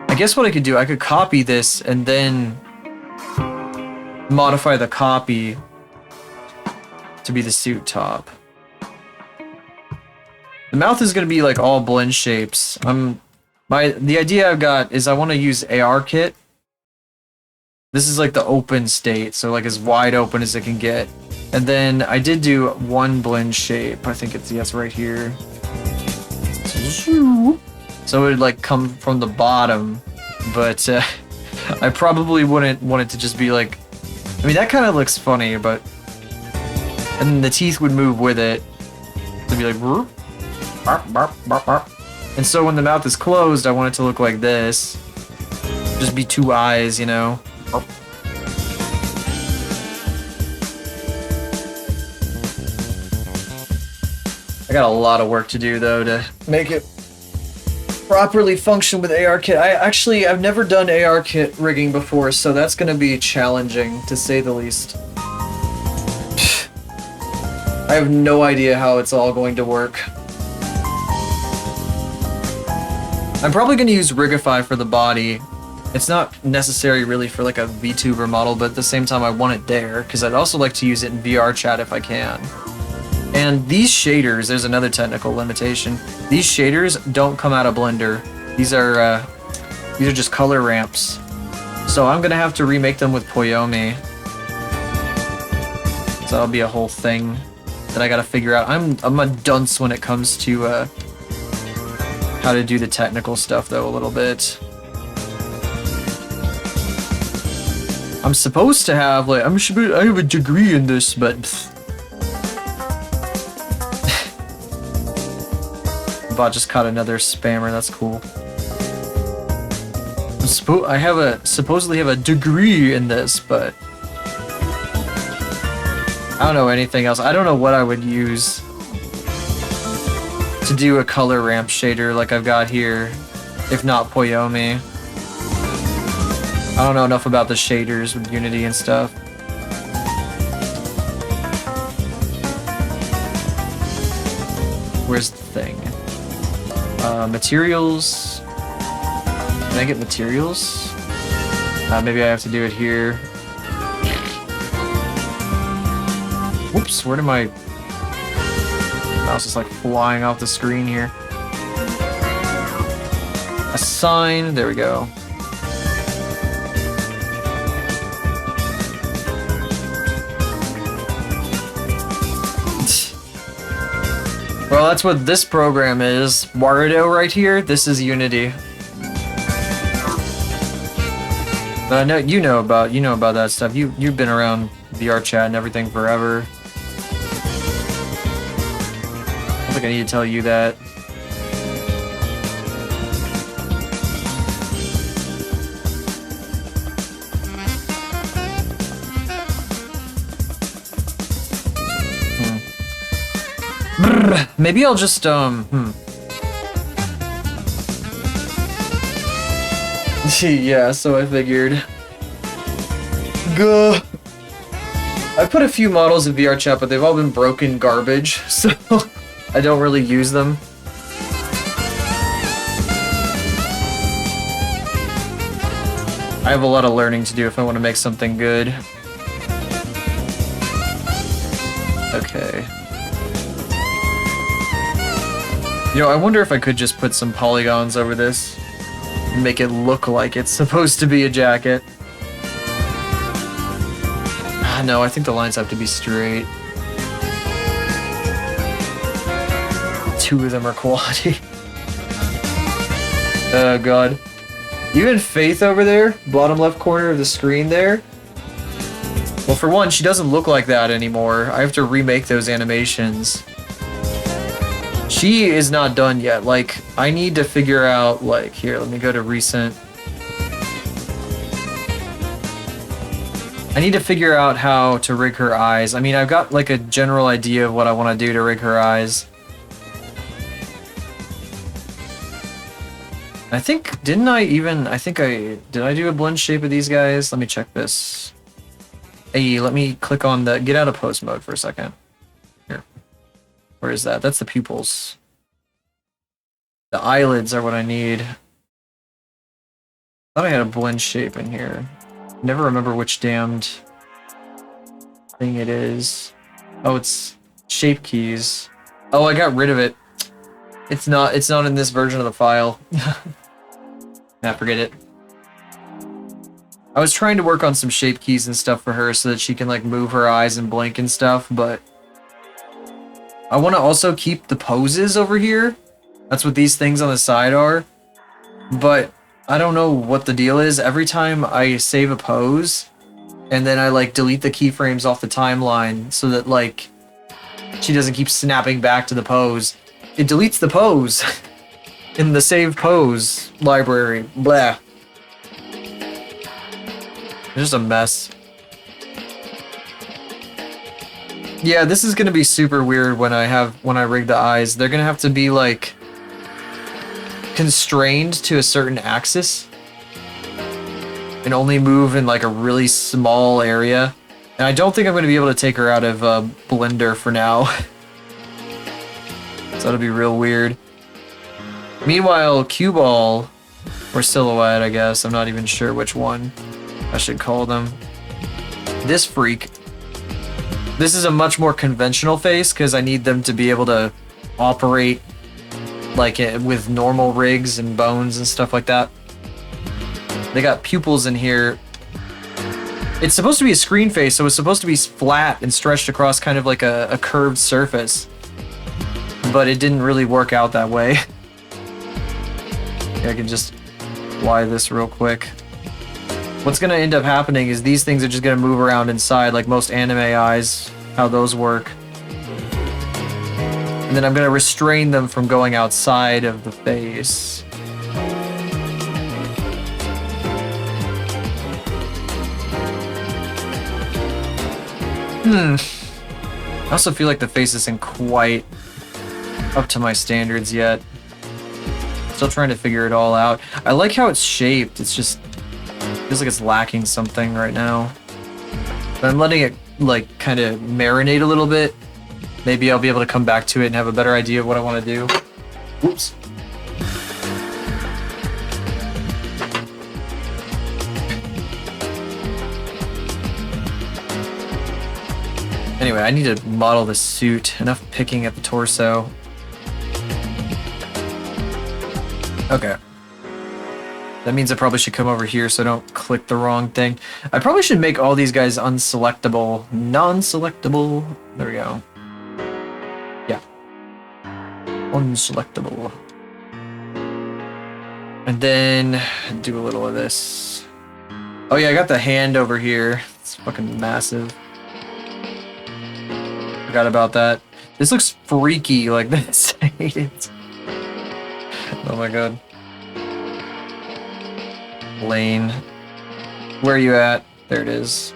I guess what I could do, I could copy this and then modify the copy to be the suit top. The mouth is gonna be like all blend shapes. The idea I've got is I want to use AR kit. This is like the open state, so like as wide open as it can get. And then I did do one blend shape. I think it's yes right here. So it would like come from the bottom, but I probably wouldn't want it to just be like, I mean that kind of looks funny, but and then the teeth would move with it. It'd be like barp, barp, barp, barp. And so when the mouth is closed, I want it to look like this. Just be two eyes, you know. I got a lot of work to do though to make it properly function with ARKit. I've never done ARKit rigging before, so that's gonna be challenging to say the least. I have no idea how it's all going to work. I'm probably gonna use Rigify for the body. It's not necessary really for like a VTuber model, but at the same time I want it there, because I'd also like to use it in VR chat if I can. And these shaders, there's another technical limitation. These shaders don't come out of Blender. These are just color ramps. So I'm gonna have to remake them with Poyomi. So that'll be a whole thing that I gotta figure out. I'm a dunce when it comes to how to do the technical stuff though a little bit. I'm supposed to have like I have a degree in this, but bot just caught another spammer. That's cool. I supposedly have a degree in this, but I don't know anything else. I don't know what I would use to do a color ramp shader like I've got here, if not Poyomi. I don't know enough about the shaders with Unity and stuff. Where's the thing? Materials. Can I get materials? Maybe I have to do it here. Whoops, where did my mouse is like flying off the screen here? Assign, there we go. Well, that's what this program is. Warudo right here, this is Unity. But I know you know about that stuff. You've been around VR chat and everything forever. I don't think I need to tell you that. Maybe I'll just yeah, so I figured. Gah. I put a few models in VR chat, but they've all been broken garbage, so I don't really use them. I have a lot of learning to do if I want to make something good. Okay. You know, I wonder if I could just put some polygons over this and make it look like it's supposed to be a jacket. Ah, no, I think the lines have to be straight. Two of them are quality. Oh god. Even Faith over there, bottom left corner of the screen there. Well, for one, she doesn't look like that anymore. I have to remake those animations. She is not done yet. Like, I need to figure out, like, here, let me go to recent. I need to figure out how to rig her eyes. I mean, I've got, like, a general idea of what I want to do to rig her eyes. I think, did I do a blend shape of these guys? Let me check this. Hey, let me click on the, get out of post mode for a second. Here. Where is that? That's the pupils. The eyelids are what I need. Thought I had a blend shape in here. Never remember which damned thing it is. Oh, it's shape keys. Oh, I got rid of it. It's not in this version of the file. Nah, forget it. I was trying to work on some shape keys and stuff for her so that she can like move her eyes and blink and stuff, but I want to also keep the poses over here. That's what these things on the side are. But I don't know what the deal is. Every time I save a pose and then I like delete the keyframes off the timeline so that like she doesn't keep snapping back to the pose, it deletes the pose in the save pose library. Blah. It's just a mess. Yeah, this is gonna be super weird when I rig the eyes. They're gonna have to be like constrained to a certain axis and only move in like a really small area. And I don't think I'm gonna be able to take her out of Blender for now. So that'll be real weird. Meanwhile, Cue Ball or Silhouette, I guess. I'm not even sure which one I should call them. This freak. This is a much more conventional face because I need them to be able to operate like with normal rigs and bones and stuff like that. They got pupils in here. It's supposed to be a screen face, so it's supposed to be flat and stretched across kind of like a curved surface. But it didn't really work out that way. I can just apply this real quick. what's gonna end up happening is these things are just gonna move around inside like most anime eyes, how those work. And then I'm gonna restrain them from going outside of the face. I also feel like the face isn't quite up to my standards yet. Still trying to figure it all out. I like how it's shaped. It's just feels like it's lacking something right now. But I'm letting it like kind of marinate a little bit. Maybe I'll be able to come back to it and have a better idea of what I want to do. Oops. Anyway, I need to model the suit. Enough picking at the torso. Okay. That means I probably should come over here so I don't click the wrong thing. I probably should make all these guys unselectable. Non-selectable. There we go. Yeah. Unselectable. And then do a little of this. Oh yeah, I got the hand over here. It's fucking massive. Forgot about that. This looks freaky like this. I hate it. Oh my god. Lane. Where are you at? There it is.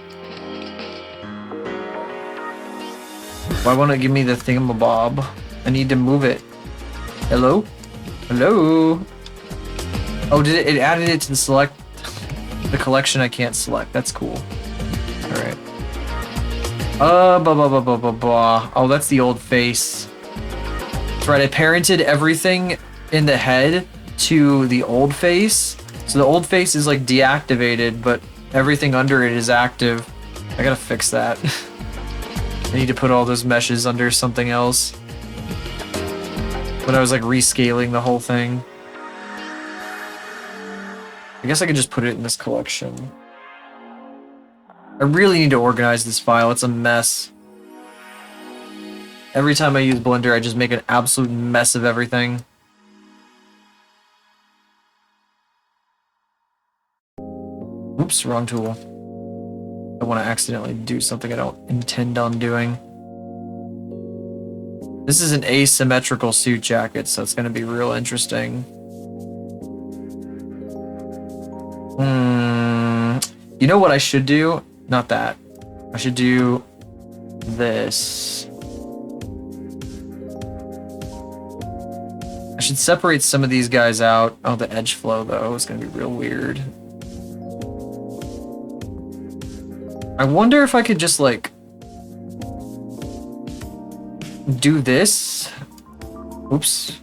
Why won't it give me the thingamabob? I need to move it. Hello? Hello? Oh, did it added it to the select the collection I can't select. That's cool. Alright. Oh, that's the old face. That's right, I parented everything in the head to the old face. So the old face is like deactivated, but everything under it is active. I gotta fix that. I need to put all those meshes under something else. When I was like rescaling the whole thing. I guess I could just put it in this collection. I really need to organize this file. It's a mess. Every time I use Blender, I just make an absolute mess of everything. Oops, wrong tool. I want to accidentally do something I don't intend on doing. This is an asymmetrical suit jacket, so it's going to be real interesting. You know what I should do? Not that. I should do this. I should separate some of these guys out. Oh, the edge flow, though, is going to be real weird. I wonder if I could just, like, do this. Oops.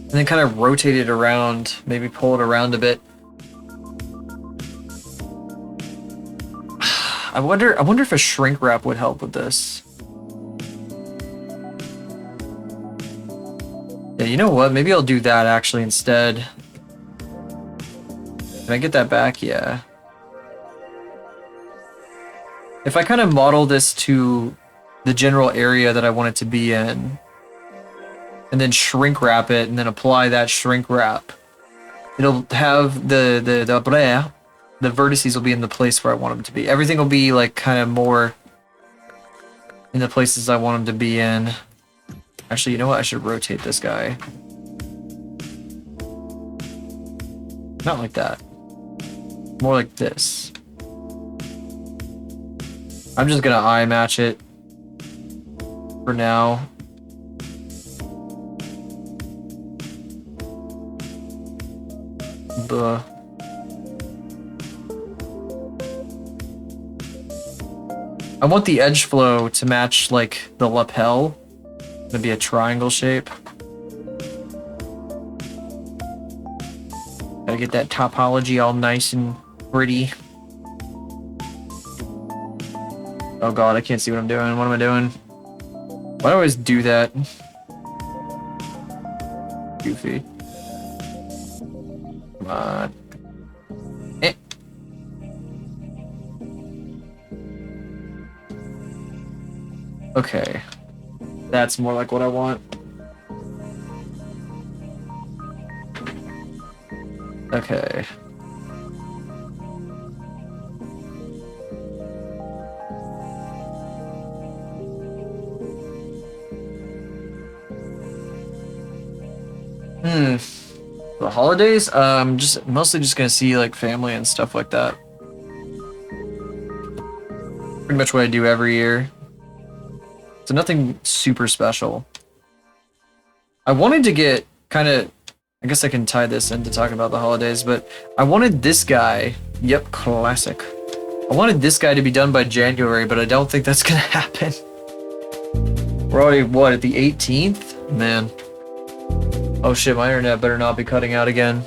And then kind of rotate it around, maybe pull it around a bit. I wonder if a shrink wrap would help with this. Yeah, you know what? Maybe I'll do that actually instead. Can I get that back? Yeah. If I kind of model this to the general area that I want it to be in, and then shrink wrap it, and then apply that shrink wrap, it'll have the vertices will be in the place where I want them to be. Everything will be like kind of more in the places I want them to be in. Actually, you know what? I should rotate this guy. Not like that. More like this. I'm just gonna eye match it for now. Buh. I want the edge flow to match like the lapel. It's gonna be a triangle shape. Gotta get that topology all nice and pretty. Oh god, I can't see what I'm doing. What am I doing? Why do I always do that? Goofy. Come on. Eh. Okay. That's more like what I want. Okay. The holidays? Just mostly just gonna see like family and stuff like that. Pretty much what I do every year. So nothing super special. I wanted to get kind of, I guess I can tie this into talking about the holidays, but I wanted this guy, yep, classic. I wanted this guy to be done by January, but I don't think that's gonna happen. We're already, what, at the 18th? Man. Oh shit, my internet better not be cutting out again.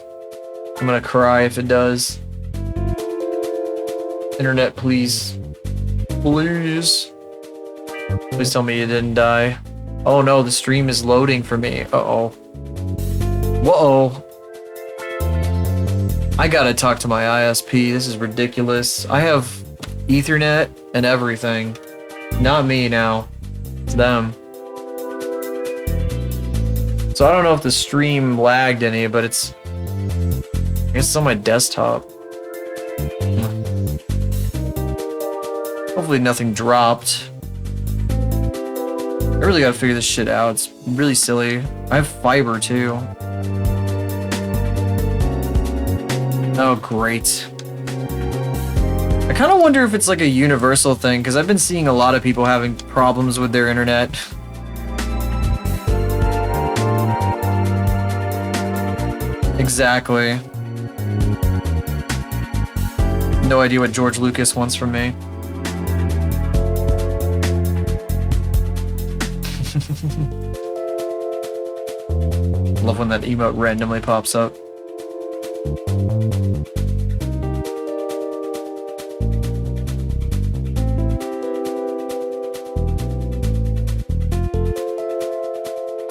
I'm gonna cry if it does. Internet, please. Please. Please tell me you didn't die. Oh no, the stream is loading for me. Uh-oh. Whoa. I gotta talk to my ISP. This is ridiculous. I have Ethernet and everything. Not me now. It's them. So I don't know if the stream lagged any, but it's... I guess it's on my desktop. Hopefully nothing dropped. I really gotta figure this shit out. It's really silly. I have fiber too. Oh, great. I kind of wonder if it's like a universal thing, because I've been seeing a lot of people having problems with their internet. Exactly. No idea what George Lucas wants from me. Love when that emote randomly pops up.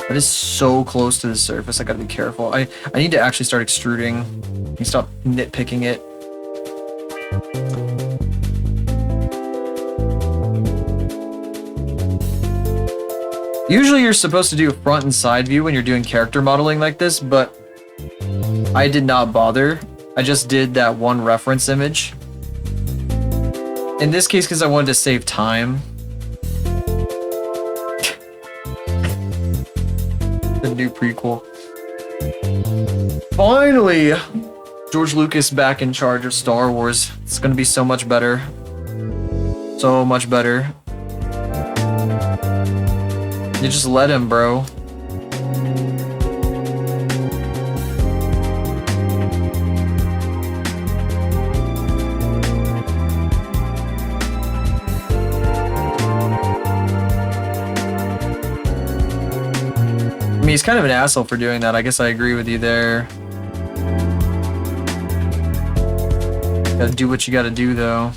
That is so close to the surface, I gotta be careful. I need to actually start extruding. You stop nitpicking it. Usually you're supposed to do a front and side view when you're doing character modeling like this, but I did not bother. I just did that one reference image. In this case, because I wanted to save time. The new prequel. Finally! George Lucas back in charge of Star Wars. It's gonna be so much better. So much better. You just let him, bro. I mean, he's kind of an asshole for doing that. I guess I agree with you there. Gotta do what you gotta do, though.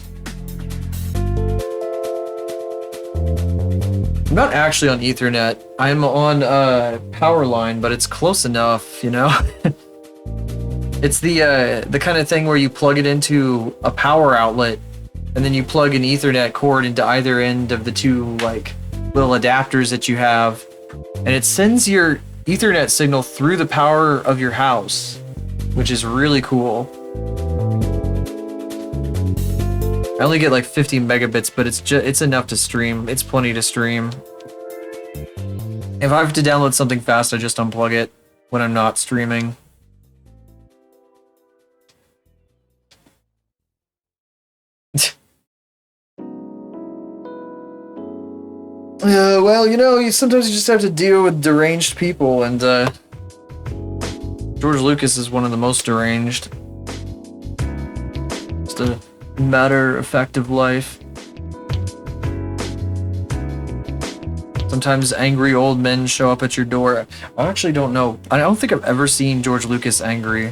I'm not actually on Ethernet. I'm on power line, but it's close enough, you know? It's the kind of thing where you plug it into a power outlet, and then you plug an Ethernet cord into either end of the two, like, little adapters that you have, and it sends your Ethernet signal through the power of your house, which is really cool. I only get like 50 megabits, but it's enough to stream. It's plenty to stream. If I have to download something fast, I just unplug it when I'm not streaming. Well, you know, sometimes you just have to deal with deranged people, and George Lucas is one of the most deranged. Just a matter of fact of life. Sometimes angry old men show up at your door. I actually don't know. I don't think I've ever seen George Lucas angry.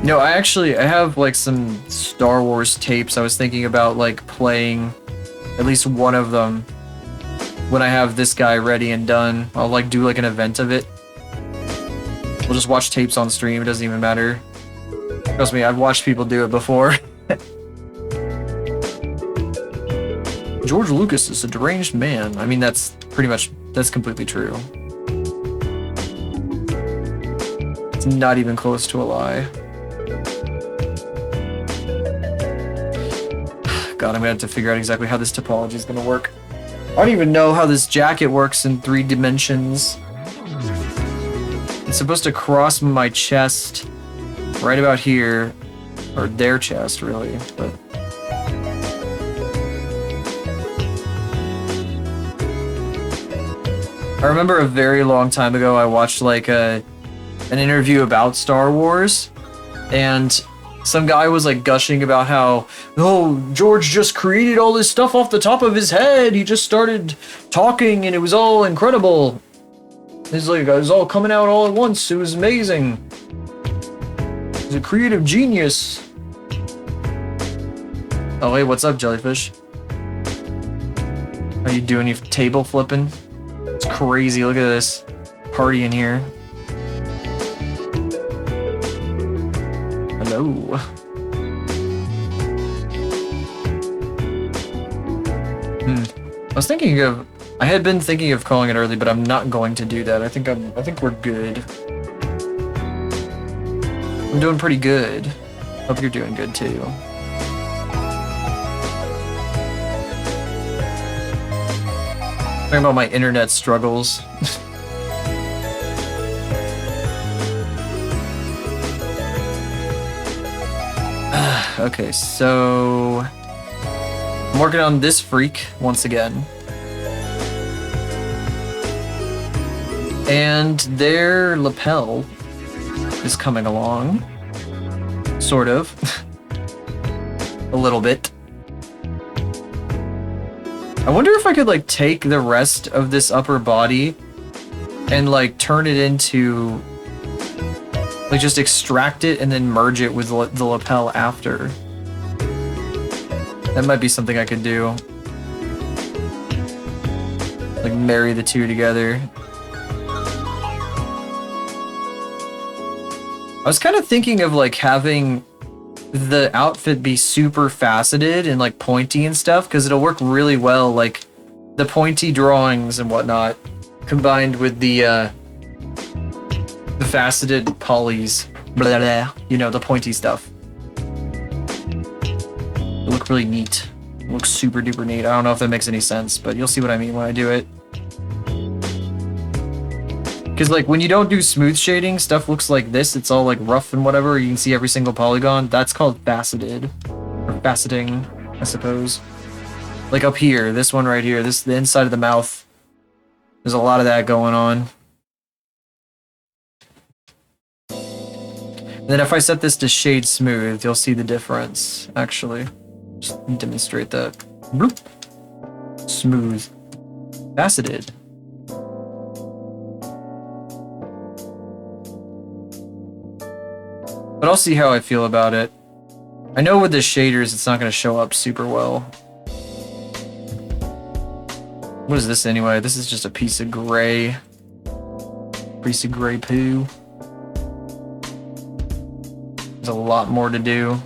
No, I have like some Star Wars tapes. I was thinking about like playing at least one of them when I have this guy ready and done. I'll like do like an event of it. We'll just watch tapes on stream. It doesn't even matter. Trust me, I've watched people do it before. George Lucas is a deranged man. I mean, that's completely true. It's not even close to a lie. God, I'm gonna have to figure out exactly how this topology is gonna work. I don't even know how this jacket works in 3 dimensions. It's supposed to cross my chest right about here, or their chest, really, but... I remember a very long time ago I watched like an interview about Star Wars, and some guy was like gushing about how, oh, George just created all this stuff off the top of his head. He just started talking and it was all incredible. It's like, it was all coming out all at once. It was amazing. He's a creative genius. Oh, hey, what's up, jellyfish? Are you doing your table flipping? It's crazy. Look at this party in here. Hello. I had been thinking of calling it early, but I'm not going to do that. I think we're good. I'm doing pretty good. Hope you're doing good too. Talking about my internet struggles. Okay, so I'm working on this freak once again. And their lapel is coming along. Sort of. A little bit. I wonder if I could like take the rest of this upper body and like turn it into like just extract it and then merge it with the lapel after. That might be something I could do. Like marry the two together. I was kind of thinking of like having the outfit be super faceted and like pointy and stuff, because it'll work really well, like the pointy drawings and whatnot combined with the faceted polys, blah, blah, blah, you know, the pointy stuff. It'll look really neat. It looks super duper neat. I don't know if that makes any sense, but you'll see what I mean when I do it. Because like when you don't do smooth shading, stuff looks like this. It's all like rough and whatever. You can see every single polygon. That's called faceted. Or faceting, I suppose. Like up here, this one right here, the inside of the mouth. There's a lot of that going on. And then if I set this to shade smooth, you'll see the difference, actually. Just demonstrate that. Bloop. Smooth. Faceted. But I'll see how I feel about it. I know with the shaders, it's not going to show up super well. What is this anyway? This is just a piece of gray. Piece of gray poo. There's a lot more to do.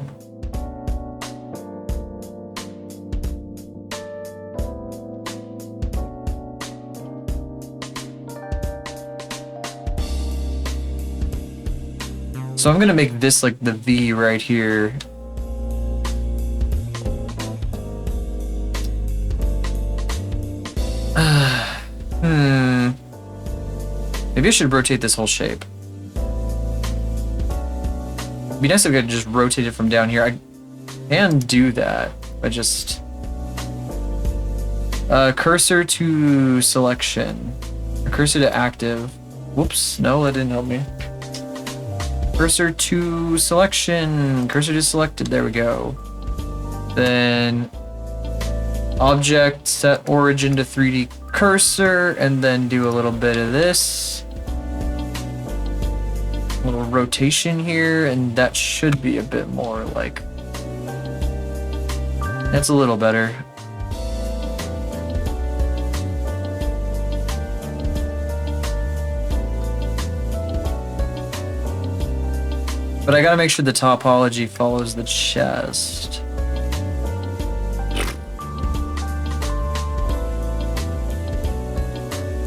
So I'm gonna make this like the V right here. Maybe I should rotate this whole shape. It'd be nice if I could just rotate it from down here. I can do that. I just cursor to selection. Cursor to active. Whoops, no, that didn't help me. Cursor to selection. Cursor to selected. There we go. Then object set origin to 3D cursor, and then do a little bit of this. A little rotation here, and that should be a bit more like. That's a little better. But I gotta make sure the topology follows the chest.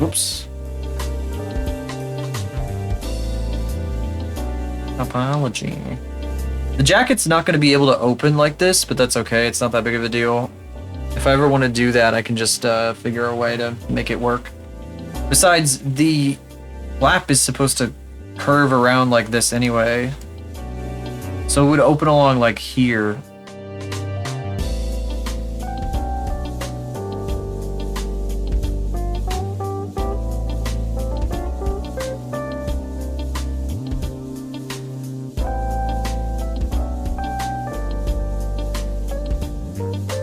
Oops. Topology. The jacket's not going to be able to open like this, but that's okay. It's not that big of a deal. If I ever want to do that, I can just figure a way to make it work. Besides, the flap is supposed to curve around like this anyway. So it would open along like here.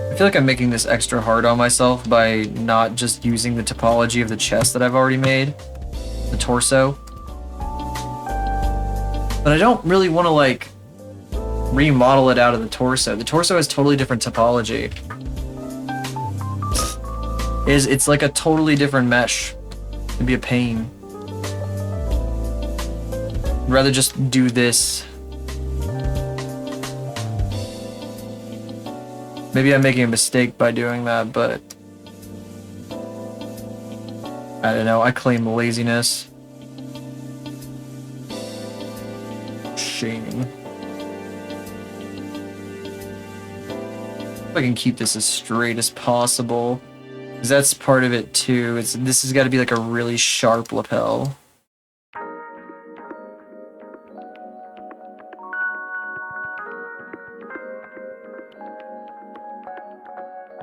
I feel like I'm making this extra hard on myself by not just using the topology of the chest that I've already made, the torso. But I don't really want to like remodel it out of the torso. The torso has totally different topology. It's like a totally different mesh. It'd be a pain. I'd rather just do this. Maybe I'm making a mistake by doing that, but I don't know. I claim laziness. Shame. If I can keep this as straight as possible, because that's part of it too. This has got to be like a really sharp lapel.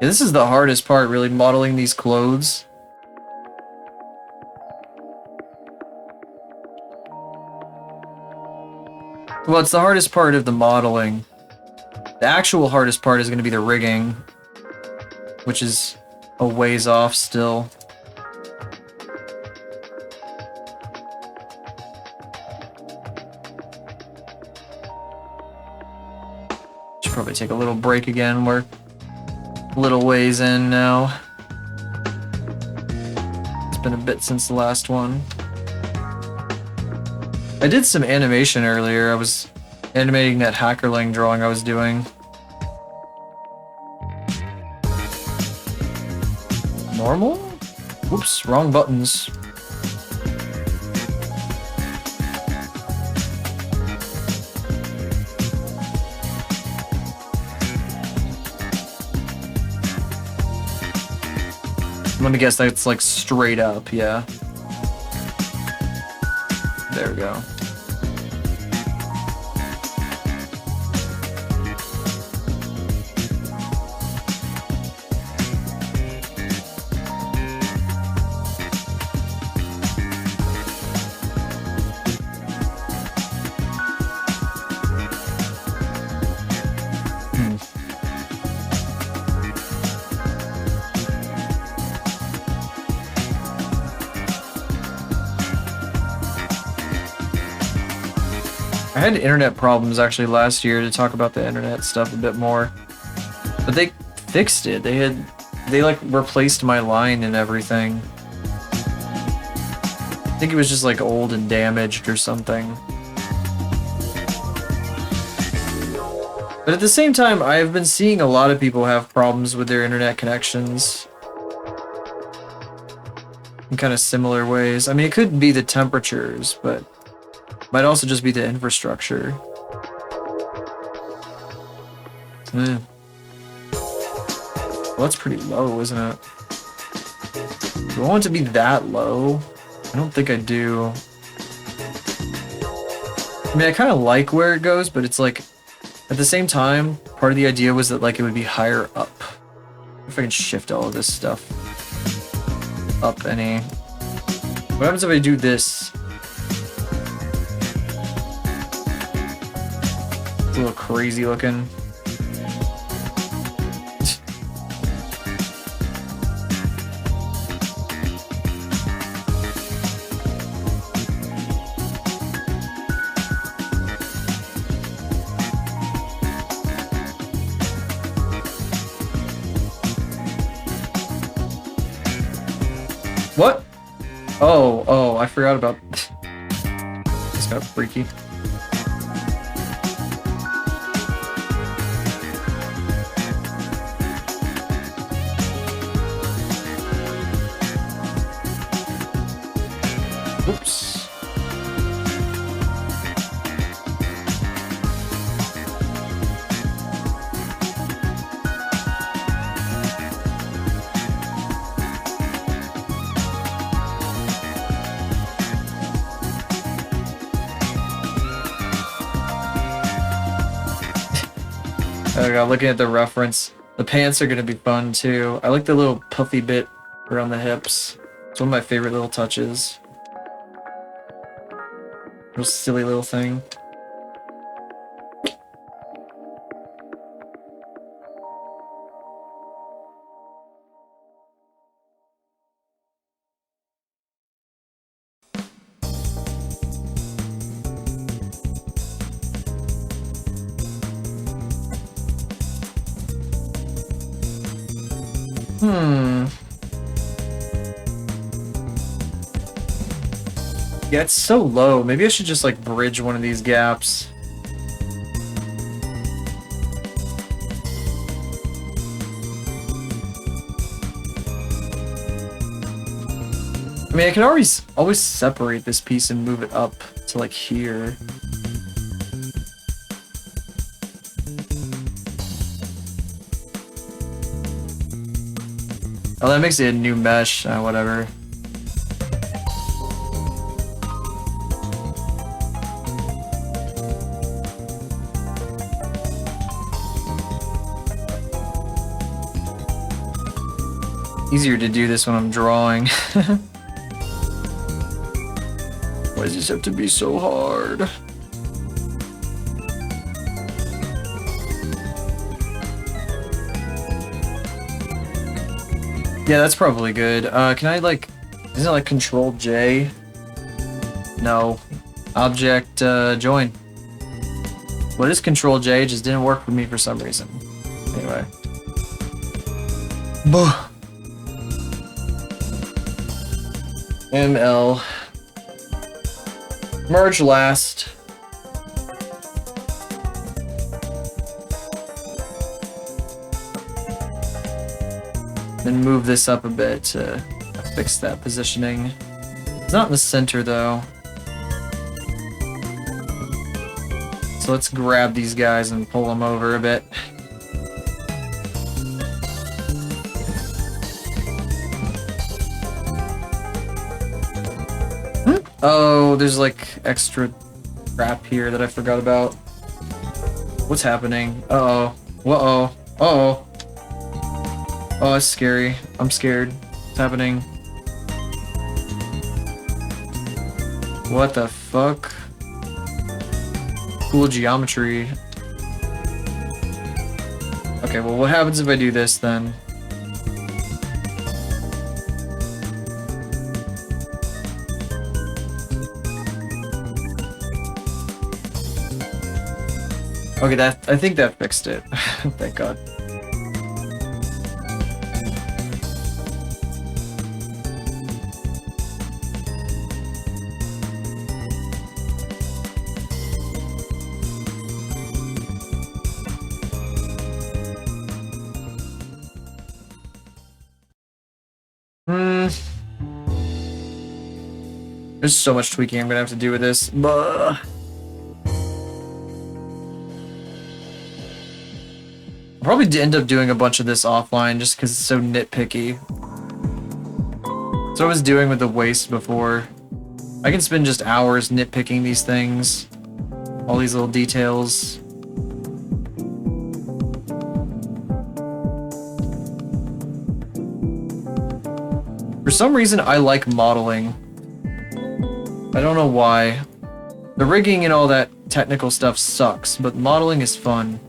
Yeah, this is the hardest part, really, modeling these clothes. Well, it's the hardest part of the modeling. The actual hardest part is going to be the rigging, which is a ways off still. Should probably take a little break again. We're a little ways in now. It's been a bit since the last one. I did some animation earlier. I was animating that hackerling drawing I was doing. Normal? Whoops, wrong buttons. Let me guess, that's like straight up, yeah. There we go. I had internet problems actually last year, to talk about the internet stuff a bit more. But they fixed it. They like replaced my line and everything. I think it was just like old and damaged or something. But at the same time, I've been seeing a lot of people have problems with their internet connections in kind of similar ways. I mean, it could be the temperatures, but might also just be the infrastructure. Well, that's pretty low, isn't it? Do I want it to be that low? I don't think I do. I mean, I kind of like where it goes, but it's like, at the same time, part of the idea was that like it would be higher up. If I can shift all of this stuff up any. What happens if I do this? It's a little crazy looking. What? Oh, I forgot about. It's kind of freaky. Oops. Looking at the reference, the pants are gonna be fun too. I like the little puffy bit around the hips. It's one of my favorite little touches. Real silly little thing. Yeah, it's so low. Maybe I should just like bridge one of these gaps. I mean, I can always separate this piece and move it up to like here. Oh, that makes it a new mesh. Whatever. Easier to do this when I'm drawing. Why does this have to be so hard? Yeah, that's probably good. Can I like... Isn't it like Control J? No. Object, join. What is Control J? It just didn't work for me for some reason. Anyway. Buh. ML. Merge last. Then move this up a bit to fix that positioning. It's not in the center though. So let's grab these guys and pull them over a bit. Oh, there's like extra crap here that I forgot about. What's happening? Uh-oh. Uh-oh. Uh-oh. Oh, it's scary. I'm scared. What's happening? What the fuck? Cool geometry. Okay, well, what happens if I do this then? Okay, I think that fixed it. Thank God. There's so much tweaking I'm gonna have to do with this. Buh. I'll probably end up doing a bunch of this offline just because it's so nitpicky. That's what I was doing with the waist before. I can spend just hours nitpicking these things. All these little details. For some reason, I like modeling. I don't know why. The rigging and all that technical stuff sucks, but modeling is fun.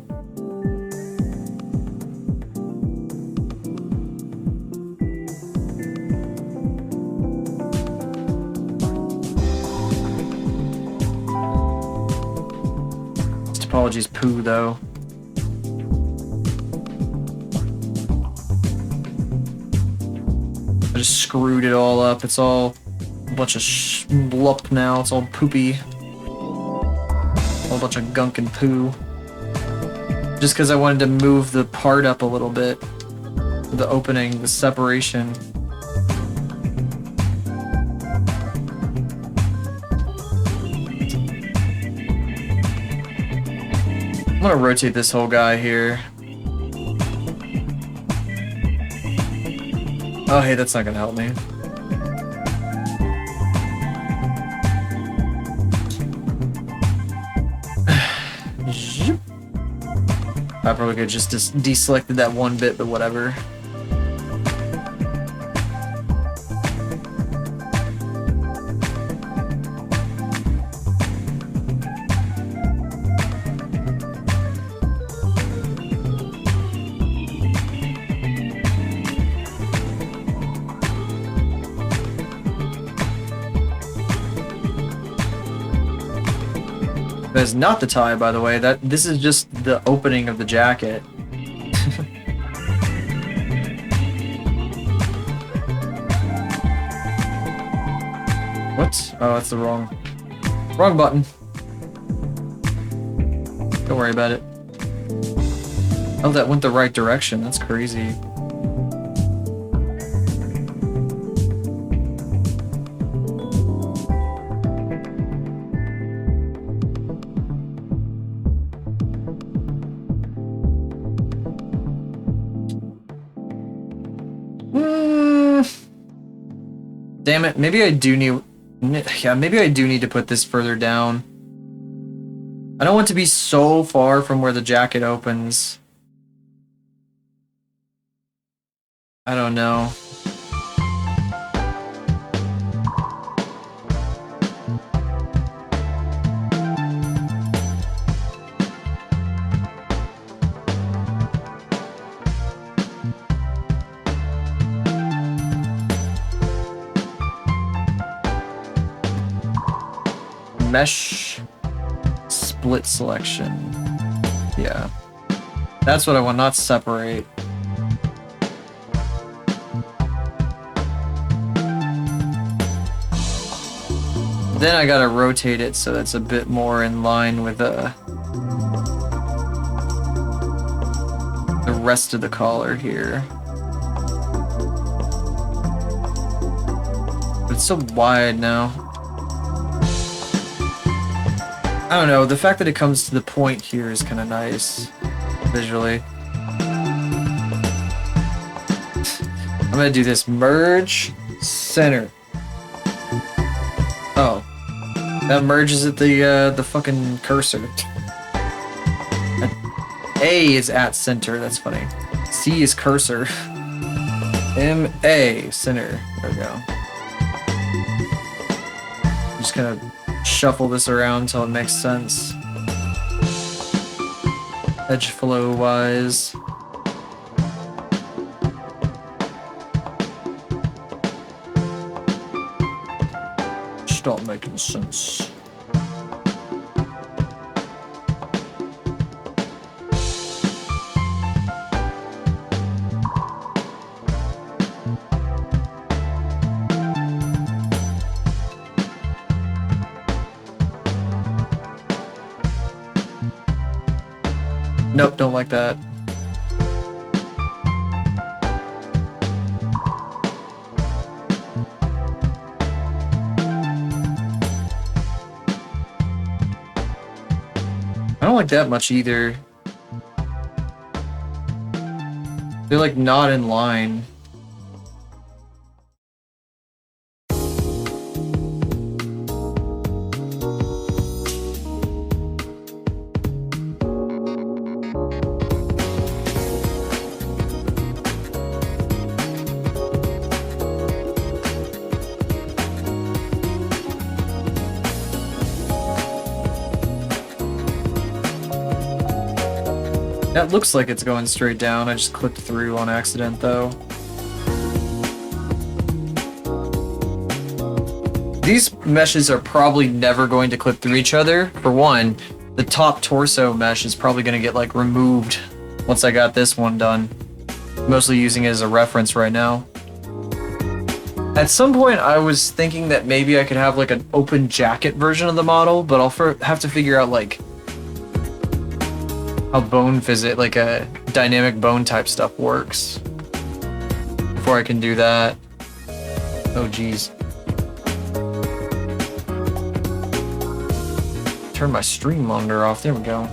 This topology's poo, though. I just screwed it all up. It's all a bunch of blup now. It's all poopy. All a bunch of gunk and poo. Just because I wanted to move the part up a little bit. The opening, the separation. I'm gonna rotate this whole guy here. Oh, hey, that's not gonna help me. I probably could just deselected that one bit, but whatever. That is not the tie, by the way. This is just the opening of the jacket. What? Oh, that's the wrong button. Don't worry about it. Oh, that went the right direction. That's crazy. Damn it, maybe I do need... Yeah, maybe I do need to put this further down. I don't want to be so far from where the jacket opens. I don't know. Mesh split selection. Yeah. That's what I want, not separate. Then I gotta rotate it so that's a bit more in line with the rest of the collar here. But it's so wide now. I don't know, the fact that it comes to the point here is kind of nice, visually. I'm gonna do this, merge, center. Oh, that merges at the fucking cursor. A is at center, that's funny. C is cursor. M-A, center, there we go. Just kind of shuffle this around until it makes sense. Edge flow wise. Start making sense. Nope, don't like that. I don't like that much either. They're like not in line. That looks like it's going straight down. I just clicked through on accident, though. These meshes are probably never going to clip through each other. For one, the top torso mesh is probably going to get, like, removed once I got this one done. Mostly using it as a reference right now. At some point, I was thinking that maybe I could have, like, an open jacket version of the model, but I'll have to figure out, like, how bone physics, like a dynamic bone type stuff works before I can do that. Oh geez. Turn my stream monitor off, there we go.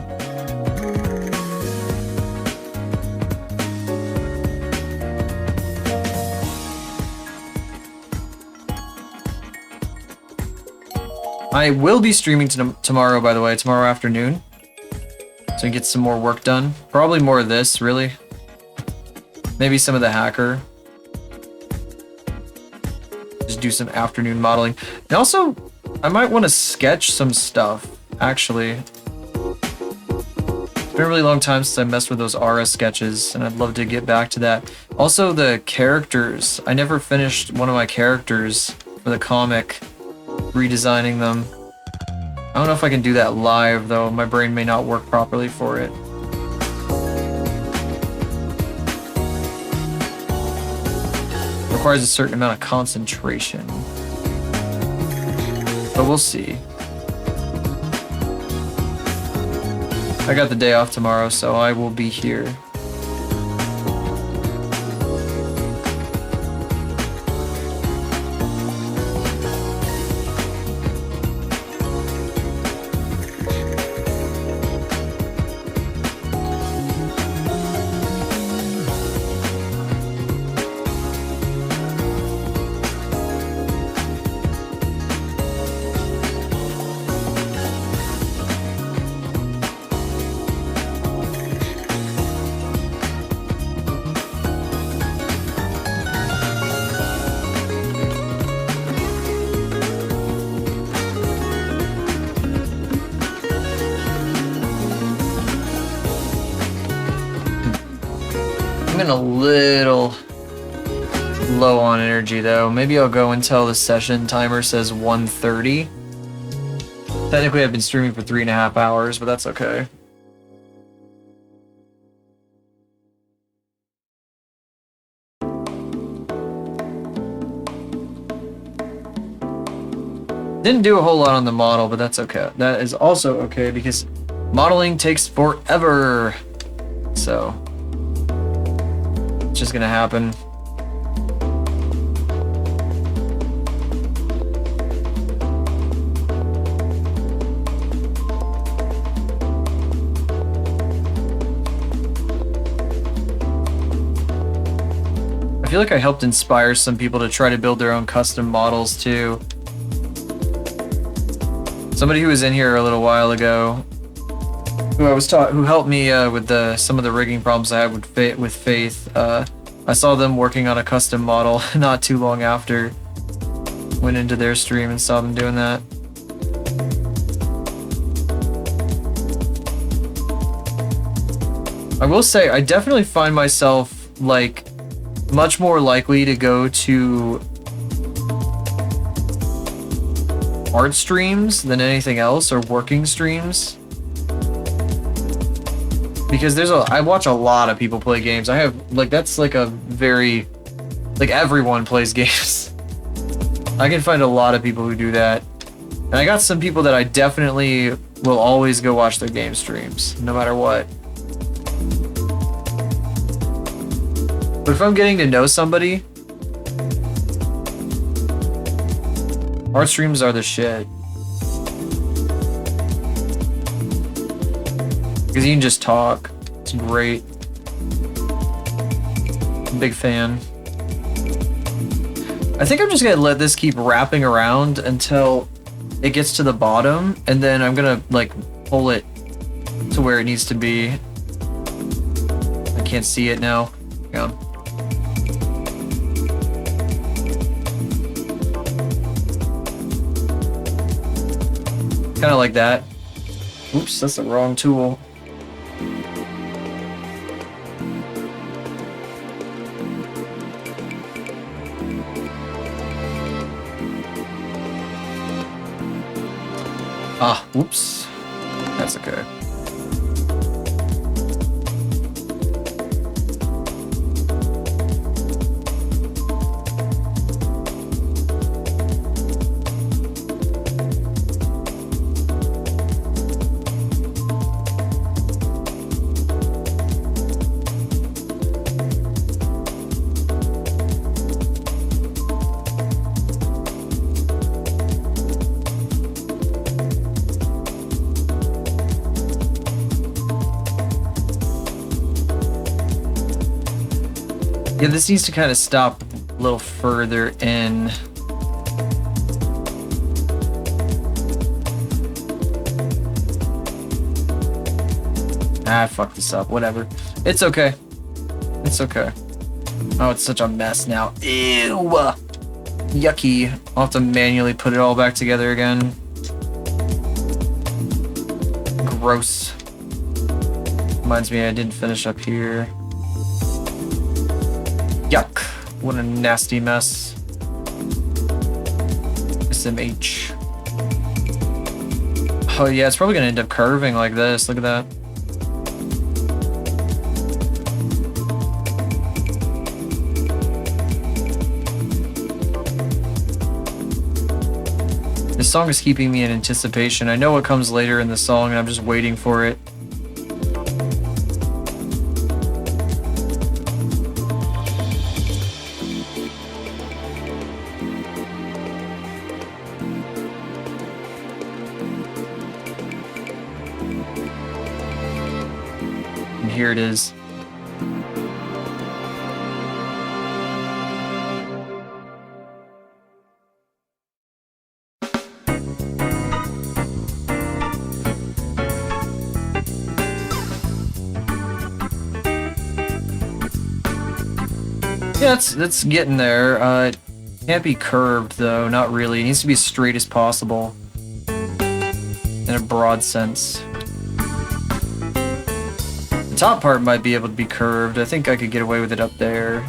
I will be streaming tomorrow, by the way, tomorrow afternoon. So we get some more work done. Probably more of this, really. Maybe some of the hacker. Just do some afternoon modeling. And also, I might want to sketch some stuff, actually. It's been a really long time since I messed with those Aura sketches, and I'd love to get back to that. Also, the characters. I never finished one of my characters for the comic, redesigning them. I don't know if I can do that live, though. My brain may not work properly for it. Requires a certain amount of concentration. But we'll see. I got the day off tomorrow, so I will be here. A little low on energy though. Maybe I'll go until the session timer says 1:30. Technically I've been streaming for 3.5 hours, but that's okay. Didn't do a whole lot on the model, but that's okay. That is also okay because modeling takes forever. So just gonna happen. I feel like I helped inspire some people to try to build their own custom models too. Somebody who was in here a little while ago, who helped me with some of the rigging problems I had with Faith. I saw them working on a custom model not too long after. Went into their stream and saw them doing that. I will say, I definitely find myself like much more likely to go to art streams than anything else, or working streams. Because I watch a lot of people play games. I have, like, that's like a very, like, everyone plays games. I can find a lot of people who do that. And I got some people that I definitely will always go watch their game streams, no matter what. But if I'm getting to know somebody, art streams are the shit. Because you can just talk. It's great. Big fan. I think I'm just gonna let this keep wrapping around until it gets to the bottom, and then I'm gonna like pull it to where it needs to be. I can't see it now. Hang on. Kind of like that. Oops, that's the wrong tool. Ah, oops. That's okay. Yeah, this needs to kind of stop a little further in. I fucked this up. Whatever. It's okay. It's okay. Oh, it's such a mess now. Ew. Yucky. I'll have to manually put it all back together again. Gross. Reminds me I didn't finish up here. Yuck. What a nasty mess. SMH. Oh yeah, it's probably gonna end up curving like this. Look at that. This song is keeping me in anticipation. I know what comes later in the song and I'm just waiting for it. And here it is. Yeah, it's getting there. It can't be curved though, not really. It needs to be as straight as possible. In a broad sense. The top part might be able to be curved. I think I could get away with it up there.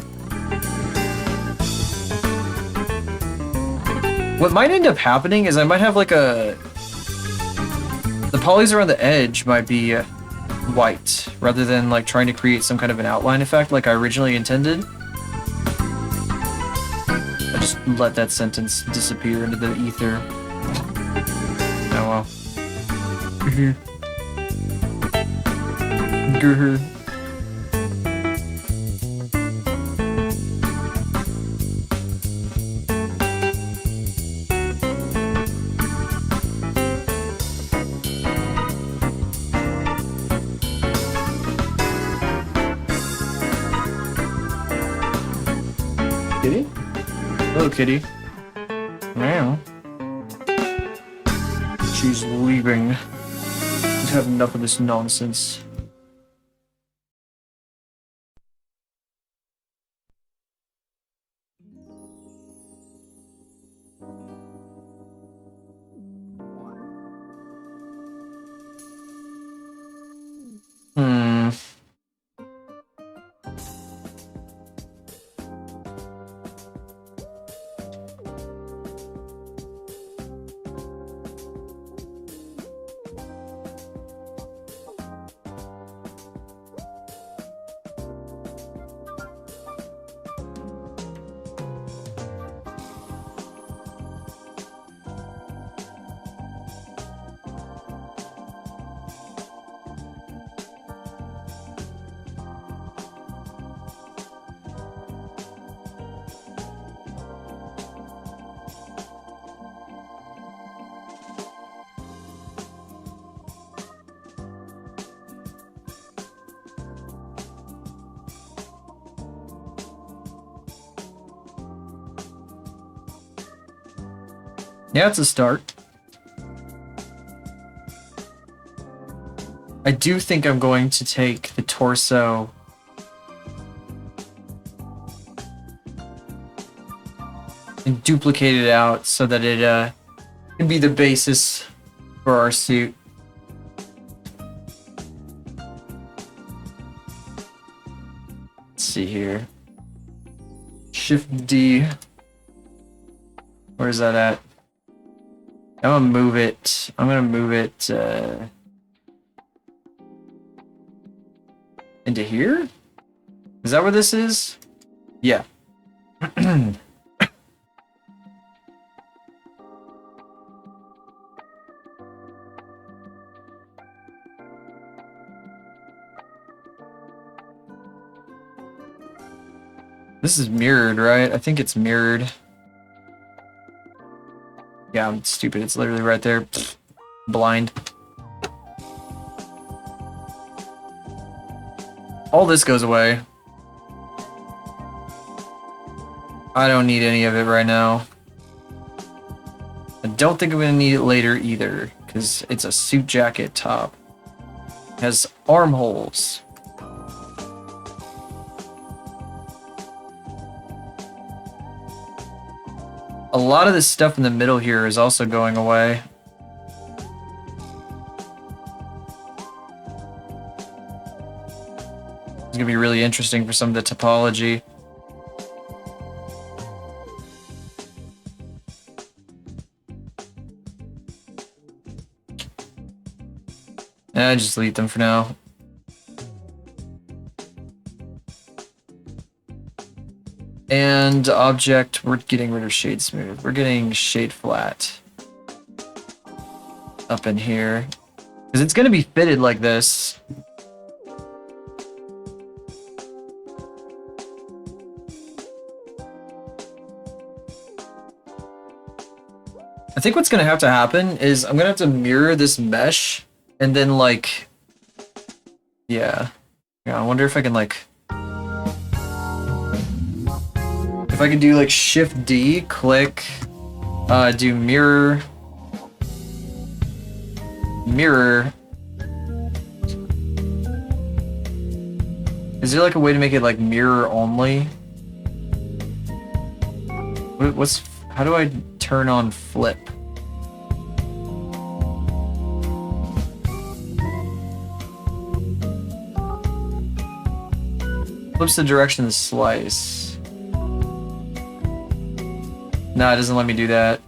What might end up happening is I might have like a... The polys around the edge might be white, rather than like trying to create some kind of an outline effect like I originally intended. Just let that sentence disappear into the ether. Oh well. Kitty? Hello, kitty. Meow. She's leaving. I've had enough of this nonsense. Yeah, it's a start. I do think I'm going to take the torso and duplicate it out so that it can be the basis for our suit. Let's see here. Shift D. Where's that at? I'm gonna move it. I'm gonna move it into here? Is that where this is? Yeah. This is mirrored, right? I think it's mirrored. Yeah, I'm stupid. It's literally right there. Pfft. Blind. All this goes away. I don't need any of it right now. I don't think I'm gonna need it later either, because it's a suit jacket top. Has armholes. A lot of this stuff in the middle here is also going away. It's gonna be really interesting for some of the topology. Just delete them for now. And object, we're getting rid of shade smooth. We're getting shade flat up in here. Because it's going to be fitted like this. I think what's going to have to happen is I'm going to have to mirror this mesh and then like, yeah, I wonder if I can like, if I can do like Shift D, click, do mirror, Is there like a way to make it like mirror only? How do I turn on flip? Flips the direction of the slice. Nah, it doesn't let me do that.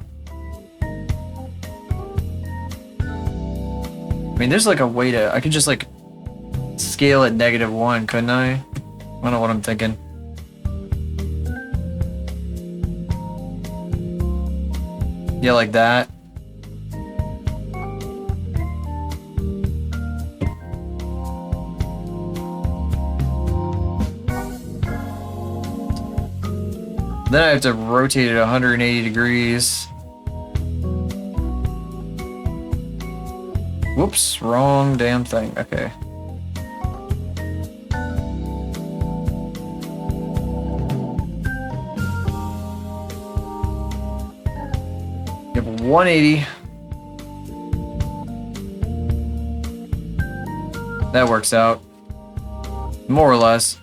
I mean, there's like a way to... I could just like scale at -1, couldn't I? I don't know what I'm thinking. Yeah, like that. Then I have to rotate it 180 degrees. Whoops, wrong damn thing. Okay. You have 180. That works out. More or less.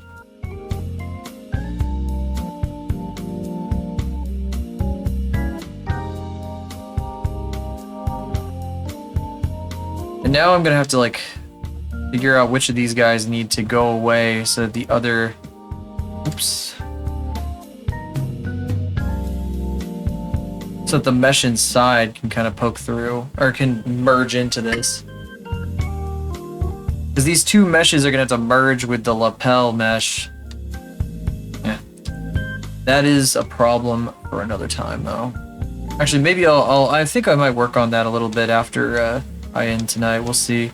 And now I'm gonna have to like figure out which of these guys need to go away so that the other, oops, so that the mesh inside can kind of poke through or can merge into this. Because these two meshes are gonna have to merge with the lapel mesh. Yeah, that is a problem for another time though. Actually, maybe I think I might work on that a little bit after I end tonight. We'll see.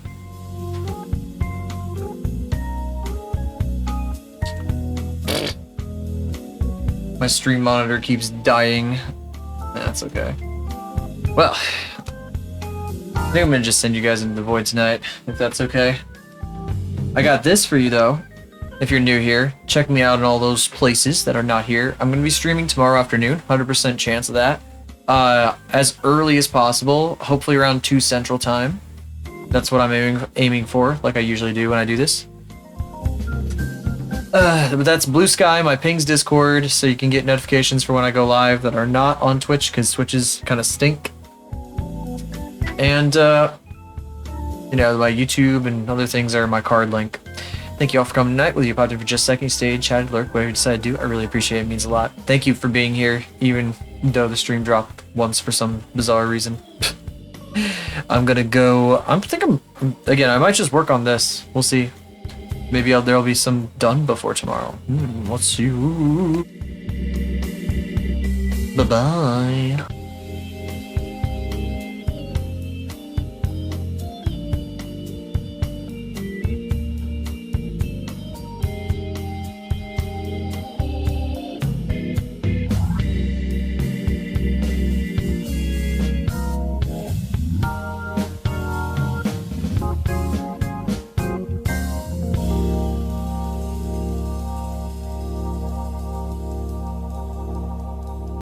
My stream monitor keeps dying. That's okay. Well, I think I'm gonna just send you guys into the void tonight, if that's okay. I got this for you though. If you're new here, check me out in all those places that are not here. I'm gonna be streaming tomorrow afternoon, 100% chance of that. As early as possible, hopefully around 2 Central Time. That's what I'm aiming for, like I usually do when I do this. But that's Blue Sky, my ping's Discord, so you can get notifications for when I go live that are not on Twitch, because Twitches kind of stink. And, you know, my YouTube and other things are my card link. Thank you all for coming tonight. Whether you popped in for just a second, stayed, chatted, lurked, whatever you decide to do, I really appreciate it. It means a lot. Thank you for being here, even though the stream dropped once for some bizarre reason. I'm gonna go. Again, I might just work on this. We'll see. Maybe there'll be some done before tomorrow. Let's see. Bye-bye.